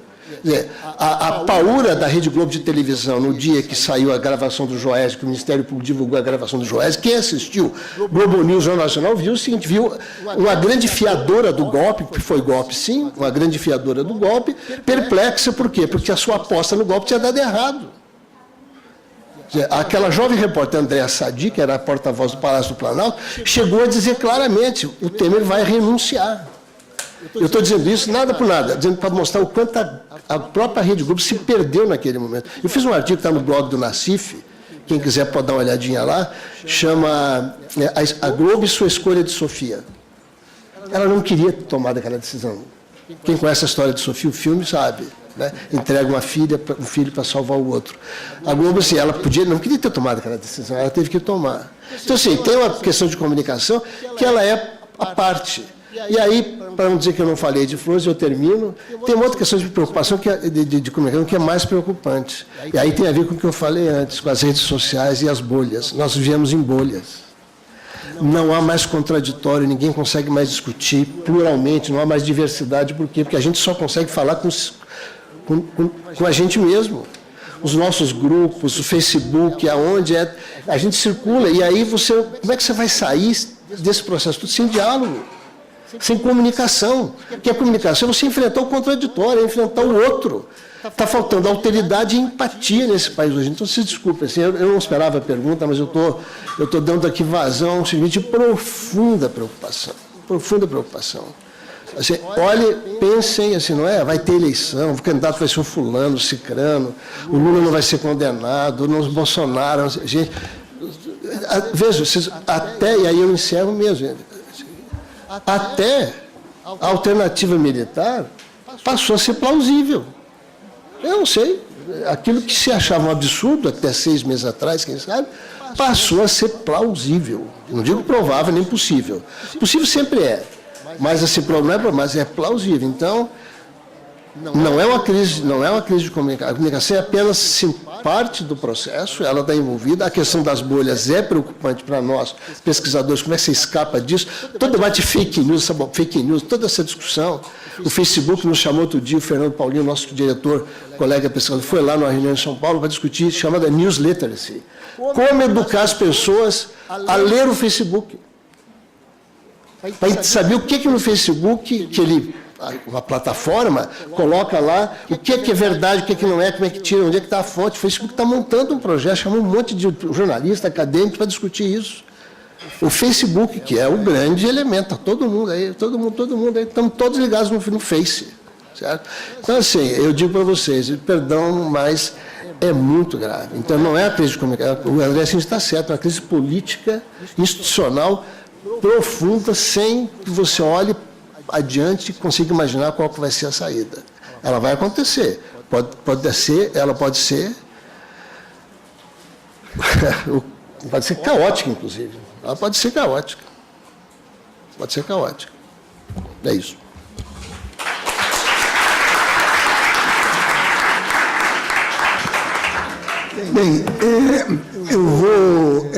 E: A paura da Rede Globo de televisão, no dia que saiu a gravação do Joés, que o Ministério Público divulgou a gravação do Joés, quem assistiu Globo News, Jornal Nacional, viu o seguinte, viu uma grande fiadora do golpe, que foi golpe sim, uma grande fiadora do golpe, perplexa, por quê? Porque a sua aposta no golpe tinha dado errado. Aquela jovem repórter Andréa Sadi, que era a porta-voz do Palácio do Planalto, chegou a dizer claramente, o Temer vai renunciar. Eu estou dizendo isso nada por nada, dizendo para mostrar o quanto a própria Rede Globo se perdeu naquele momento. Eu fiz um artigo que está no blog do Nassif, quem quiser pode dar uma olhadinha lá, chama A Globo e Sua Escolha de Sofia. Ela não queria tomar aquela decisão. Quem conhece a história de Sofia, o filme, sabe, né? Entrega um filho para salvar o outro. A Globo, assim, ela não queria ter tomado aquela decisão, ela teve que tomar. Então, assim, tem uma questão de comunicação que ela é a parte. E aí, para não dizer que eu não falei de flores, eu termino. Tem uma outra questão de preocupação, de comunicação, que é mais preocupante. E aí tem a ver com o que eu falei antes, com as redes sociais e as bolhas. Nós vivemos em bolhas. Não há mais contraditório, ninguém consegue mais discutir pluralmente, não há mais diversidade. Por quê? Porque a gente só consegue falar com a gente mesmo. Os nossos grupos, o Facebook, aonde a gente circula. E aí, como é que você vai sair desse processo tudo sem diálogo? Sem comunicação, porque a comunicação é você enfrentar o contraditório, é enfrentar o outro. Está faltando alteridade e empatia nesse país hoje. Então, se desculpe, assim, eu não esperava a pergunta, mas eu estou dando aqui vazão ao seguinte, profunda preocupação. Profunda preocupação. Assim, olhem, pensem, assim, não é? Vai ter eleição, o candidato vai ser o fulano, o cicrano, o Lula não vai ser condenado, o Bolsonaro, gente. Veja, vocês, até, e aí eu encerro mesmo, até a alternativa militar passou a ser plausível. Eu não sei, aquilo que se achava um absurdo até 6 meses atrás, quem sabe, passou a ser plausível. Não digo provável nem possível. Possível sempre é, mas assim, não é, mas é plausível. Então, não é uma crise de comunicação. A comunicação é apenas parte do processo, ela está envolvida. A questão das bolhas é preocupante para nós, pesquisadores, como é que você escapa disso? Todo debate fake news, toda essa discussão. O Facebook nos chamou outro dia, o Fernando Paulinho, nosso diretor, colega pesquisador, foi lá numa reunião em São Paulo para discutir, chamada News Literacy. Como educar as pessoas a ler o Facebook. Para saber o que no Facebook, uma plataforma, coloca lá o que é verdade, o que não é, como é que tira, onde é que está a fonte. O Facebook está montando um projeto, chamou um monte de jornalistas, acadêmicos para discutir isso. O Facebook, que é o grande elemento, todo mundo aí, todo mundo aí, estamos todos ligados no Face. Certo? Então, assim, eu digo para vocês, perdão, mas é muito grave. Então, não é a crise de comunicação, o André assim, está certo, é uma crise política, institucional, profunda, sem que você olhe adiante e consiga imaginar qual que vai ser a saída. Ela vai acontecer. Ela pode ser caótica, inclusive. Ela pode ser caótica. Pode ser caótica. É isso.
F: Bem, eu vou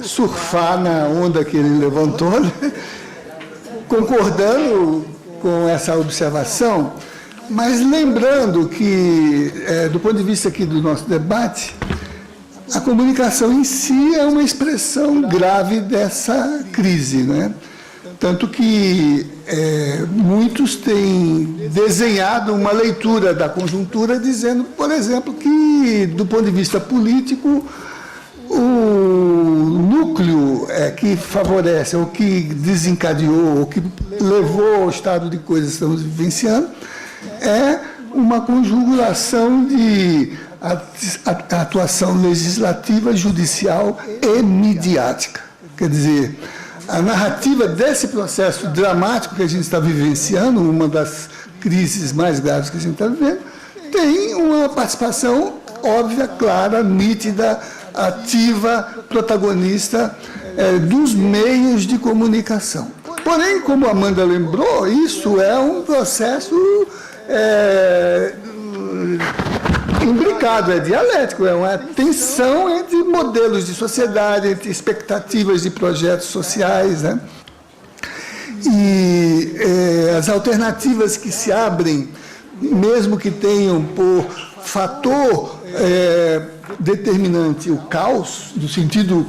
F: surfar na onda que ele levantou, né? Concordando com essa observação, mas lembrando que, do ponto de vista aqui do nosso debate, a comunicação em si é uma expressão grave dessa crise, né? Tanto que muitos têm desenhado uma leitura da conjuntura dizendo, por exemplo, que, do ponto de vista político, o núcleo que favorece, ou que desencadeou, ou que levou ao estado de coisas que estamos vivenciando, é uma conjugação de atuação legislativa, judicial e midiática. Quer dizer, a narrativa desse processo dramático que a gente está vivenciando, uma das crises mais graves que a gente está vivendo, tem uma participação óbvia, clara, nítida, ativa, protagonista dos meios de comunicação. Porém, como a Amanda lembrou, isso é um processo imbricado, é dialético, é uma tensão entre modelos de sociedade, entre expectativas de projetos sociais, né? E as alternativas que se abrem, mesmo que tenham por fator determinante o caos, no sentido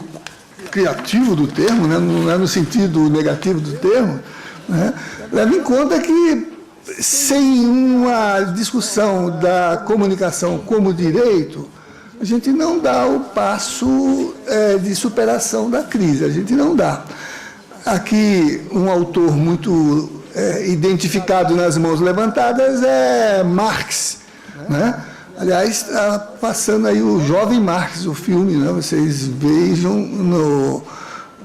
F: criativo do termo, né? Não é no sentido negativo do termo, né? Leva em conta que, sem uma discussão da comunicação como direito, a gente não dá o passo de superação da crise, a gente não dá. Aqui, um autor muito identificado nas mãos levantadas é Marx, né? Aliás, está passando aí o Jovem Marx, o filme, né? Vocês vejam no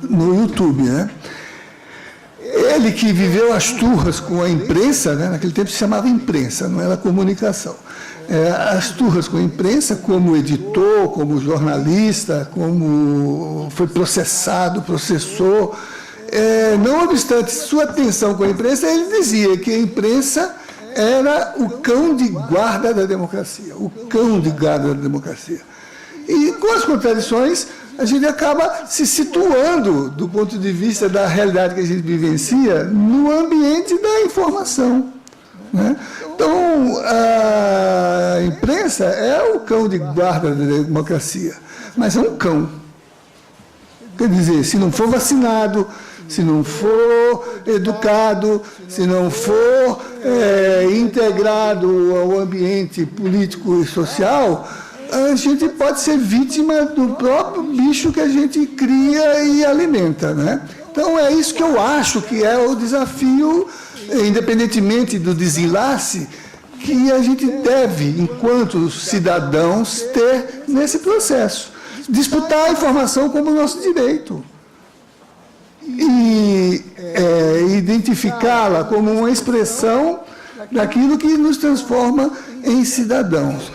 F: YouTube, né? Ele que viveu as turras com a imprensa, né? Naquele tempo se chamava imprensa, não era comunicação. As turras com a imprensa, como editor, como jornalista, como foi processou. Não obstante sua tensão com a imprensa, ele dizia que a imprensa era o cão de guarda da democracia, o cão de guarda da democracia. E com as contradições, a gente acaba se situando, do ponto de vista da realidade que a gente vivencia, no ambiente da informação, né? Então, a imprensa é o cão de guarda da democracia, mas é um cão. Quer dizer, se não for vacinado, se não for educado, se não for integrado ao ambiente político e social, a gente pode ser vítima do próprio bicho que a gente cria e alimenta, né? Então, é isso que eu acho que é o desafio, independentemente do desenlace, que a gente deve, enquanto cidadãos, ter nesse processo. Disputar a informação como nosso direito. E identificá-la como uma expressão daquilo que nos transforma em cidadãos.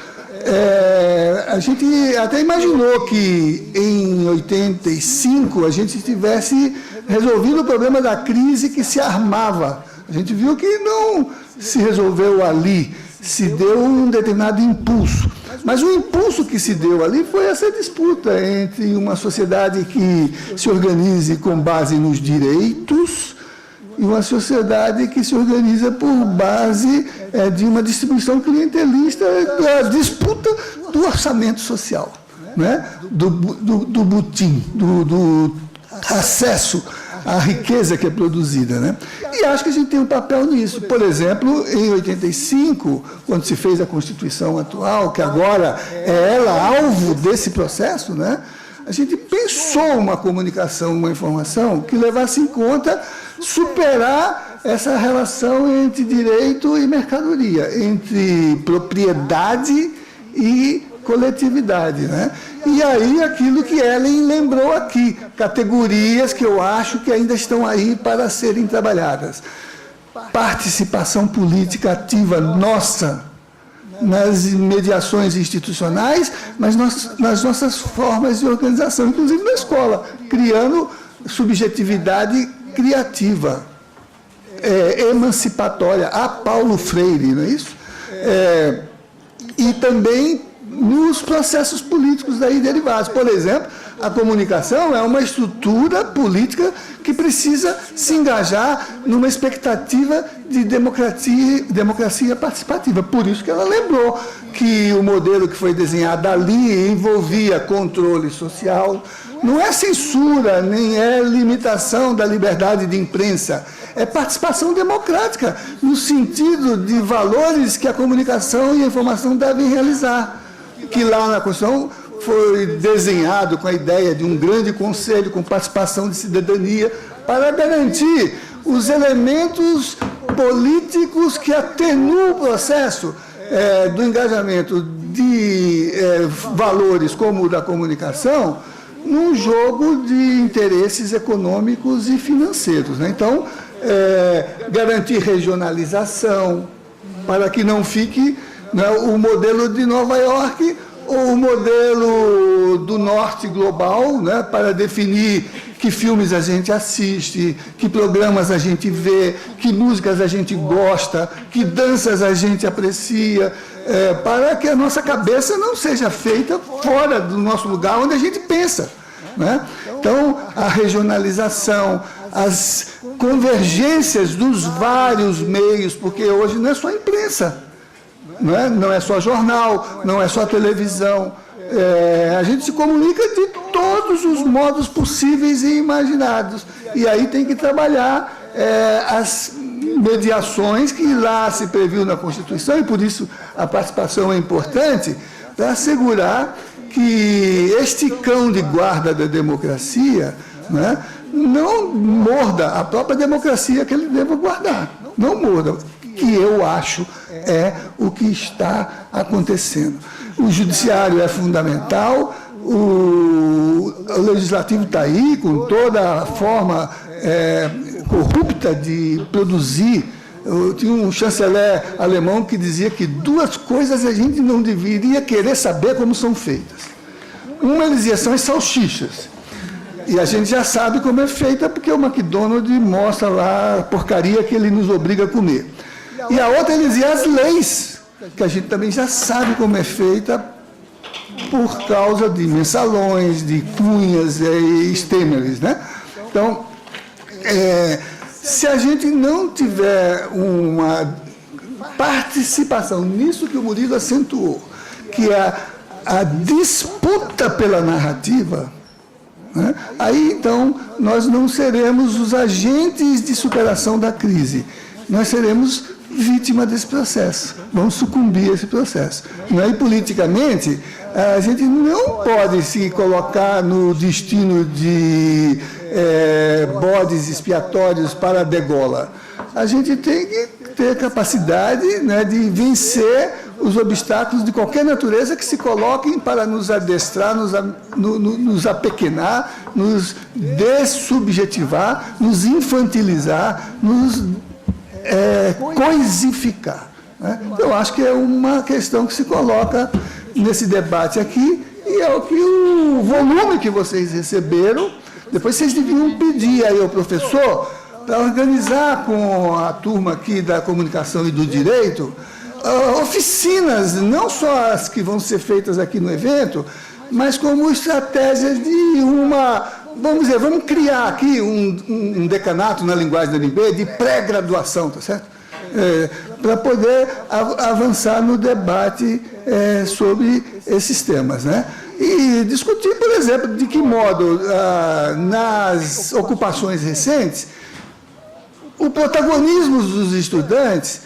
F: A gente até imaginou que em 85 a gente tivesse resolvido o problema da crise que se armava. A gente viu que não se resolveu ali, se deu um determinado impulso. Mas o impulso que se deu ali foi essa disputa entre uma sociedade que se organize com base nos direitos e uma sociedade que se organiza por base de uma distribuição clientelista, da disputa do orçamento social, né? do butim, do acesso à riqueza que é produzida, né? E acho que a gente tem um papel nisso. Por exemplo, em 85, quando se fez a Constituição atual, que agora é ela alvo desse processo, né? A gente pensou uma comunicação, uma informação que levasse em conta superar essa relação entre direito e mercadoria, entre propriedade e coletividade, né? E aí aquilo que Ellen lembrou aqui, categorias que eu acho que ainda estão aí para serem trabalhadas. Participação política ativa nossa nas mediações institucionais, mas nas nossas formas de organização, inclusive na escola, criando subjetividade criativa, emancipatória, a Paulo Freire, não é isso? E também nos processos políticos daí derivados. Por exemplo, a comunicação é uma estrutura política que precisa se engajar numa expectativa de democracia participativa. Por isso que ela lembrou que o modelo que foi desenhado ali envolvia controle social. Não é censura, nem é limitação da liberdade de imprensa. É participação democrática, no sentido de valores que a comunicação e a informação devem realizar. Que lá na Constituição foi desenhado com a ideia de um grande conselho com participação de cidadania para garantir os elementos políticos que atenuam o processo do engajamento de valores como o da comunicação num jogo de interesses econômicos e financeiros, né? Então, garantir regionalização para que não fique, né, o modelo de Nova York ou o modelo do norte global, né, para definir que filmes a gente assiste, que programas a gente vê, que músicas a gente gosta, que danças a gente aprecia, para que a nossa cabeça não seja feita fora do nosso lugar onde a gente pensa, né? Então, a regionalização, as convergências dos vários meios, porque hoje não é só imprensa, não é só jornal, não é só televisão. A gente se comunica de todos os modos possíveis e imaginados. E aí tem que trabalhar as mediações que lá se previu na Constituição, e por isso a participação é importante, para assegurar que este cão de guarda da democracia, né, não morda a própria democracia que ele deva guardar. Não morda, que eu acho é o que está acontecendo. O judiciário é fundamental, o legislativo está aí, com toda a forma corrupta de produzir. Tinha um chanceler alemão que dizia que duas coisas a gente não deveria querer saber como são feitas. Uma, ele dizia, são as salsichas. E a gente já sabe como é feita, porque o McDonald's mostra lá a porcaria que ele nos obriga a comer. E a outra, ele dizia, as leis, que a gente também já sabe como é feita, por causa de mensalões, de cunhas e extremes, né? Então, se a gente não tiver uma participação nisso que o Murilo acentuou, que é a disputa pela narrativa, né? Aí, então, nós não seremos os agentes de superação da crise, nós seremos vítima desse processo, vamos sucumbir a esse processo. E politicamente, a gente não pode se colocar no destino de bodes expiatórios para a degola. A gente tem que ter capacidade, né, de vencer os obstáculos de qualquer natureza que se coloquem para nos adestrar, nos apequenar, nos dessubjetivar, nos infantilizar, nos coisificar, né? Eu acho que é uma questão que se coloca nesse debate aqui, e é o que o volume que vocês receberam, depois vocês deviam pedir aí ao professor para organizar com a turma aqui da comunicação e do direito oficinas, não só as que vão ser feitas aqui no evento, mas como estratégias de vamos criar aqui um decanato na linguagem da NB de pré-graduação, tá certo? Para poder avançar no debate sobre esses temas, né? E discutir, por exemplo, de que modo, nas ocupações recentes, o protagonismo dos estudantes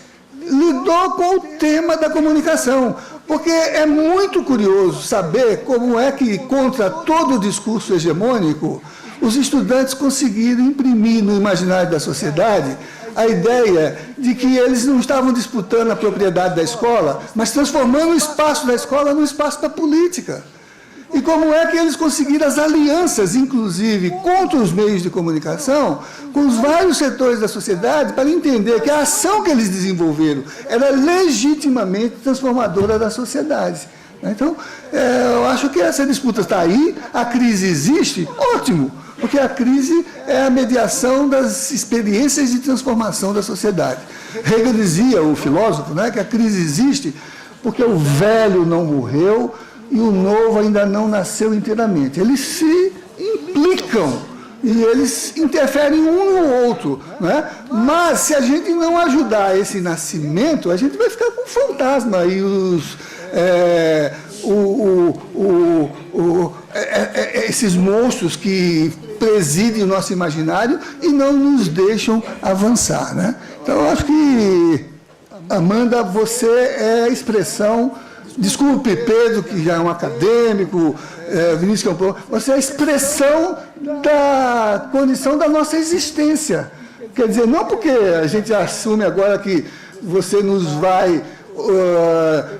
F: lidou com o tema da comunicação, porque é muito curioso saber como é que, contra todo o discurso hegemônico, os estudantes conseguiram imprimir no imaginário da sociedade a ideia de que eles não estavam disputando a propriedade da escola, mas transformando o espaço da escola num espaço da política. E como é que eles conseguiram as alianças, inclusive, contra os meios de comunicação, com os vários setores da sociedade, para entender que a ação que eles desenvolveram era legitimamente transformadora da sociedade. Então, eu acho que essa disputa está aí, a crise existe, ótimo, porque a crise é a mediação das experiências de transformação da sociedade. Hegel dizia, o filósofo, né, que a crise existe porque o velho não morreu e o novo ainda não nasceu inteiramente. Eles se implicam e eles interferem um no outro, né? Mas, se a gente não ajudar esse nascimento, a gente vai ficar com fantasma e esses monstros que presidem o nosso imaginário e não nos deixam avançar, né? Então, eu acho que, Amanda, você é a expressão. Desculpe, Pedro, que já é um acadêmico, Vinícius Campos, você é a expressão da condição da nossa existência. Quer dizer, não porque a gente assume agora que você nos vai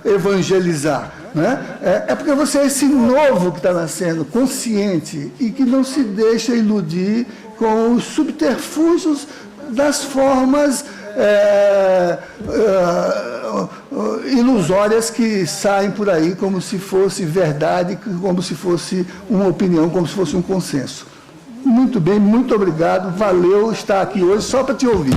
F: evangelizar, né? É porque você é esse novo que está nascendo, consciente, e que não se deixa iludir com os subterfúgios das formas ilusórias que saem por aí como se fosse verdade, como se fosse uma opinião, como se fosse um consenso. muito bem, muito obrigado. Valeu estar aqui hoje só para te ouvir.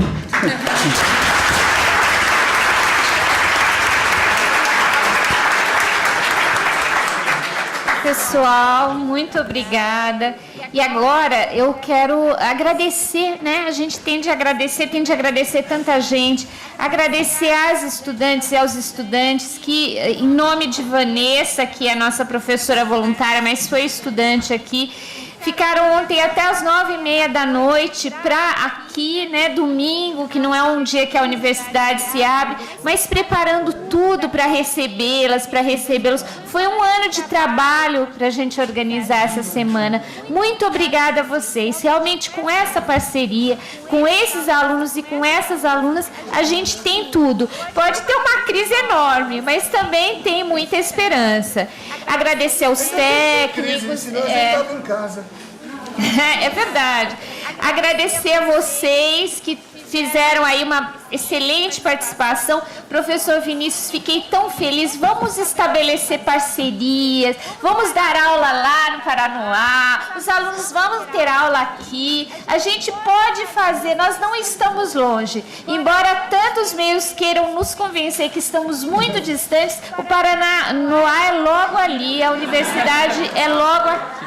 A: Pessoal, muito obrigada. E agora eu quero agradecer, né? A gente tem de agradecer tanta gente. Agradecer às estudantes e aos estudantes que, em nome de Vanessa, que é a nossa professora voluntária, mas foi estudante aqui, ficaram ontem até as 9h30 da noite para aqui, né, domingo, que não é um dia que a universidade se abre, mas preparando tudo para recebê-las, para recebê-los. Foi um ano de trabalho para a gente organizar essa semana. Muito obrigada a vocês. Realmente, com essa parceria, com esses alunos e com essas alunas, a gente tem tudo. Pode ter uma crise enorme, mas também tem muita esperança. Agradecer aos técnicos.
F: Senão a gente estava em casa.
A: É verdade. Agradecer a vocês que fizeram aí uma excelente participação. Professor Vinícius, fiquei tão feliz. Vamos estabelecer parcerias, vamos dar aula lá no Paranoá, os alunos vão ter aula aqui. A gente pode fazer, nós não estamos longe. Embora tantos meios queiram nos convencer que estamos muito distantes, o Paranoá é logo ali, a universidade é logo aqui.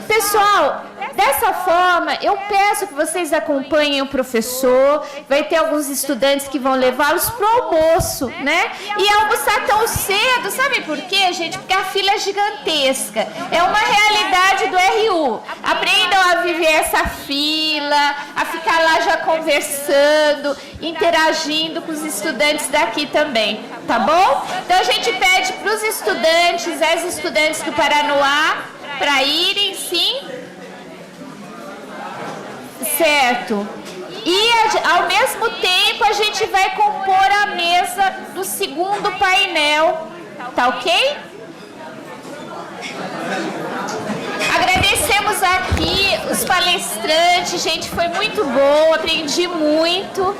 A: Pessoal, dessa forma, eu peço que vocês acompanhem o professor. Vai ter alguns estudantes que vão levá-los para o almoço, né? E almoçar tão cedo, sabe por quê, gente? Porque a fila é gigantesca. É uma realidade do RU. Aprendam a viver essa fila, a ficar lá já conversando, interagindo com os estudantes daqui também, tá bom? Então a gente pede para os estudantes, as estudantes do Paranoá, para irem, sim. Certo. E, ao mesmo tempo, a gente vai compor a mesa do segundo painel. Tá ok? Agradecemos aqui os palestrantes. Gente, foi muito bom. Aprendi muito.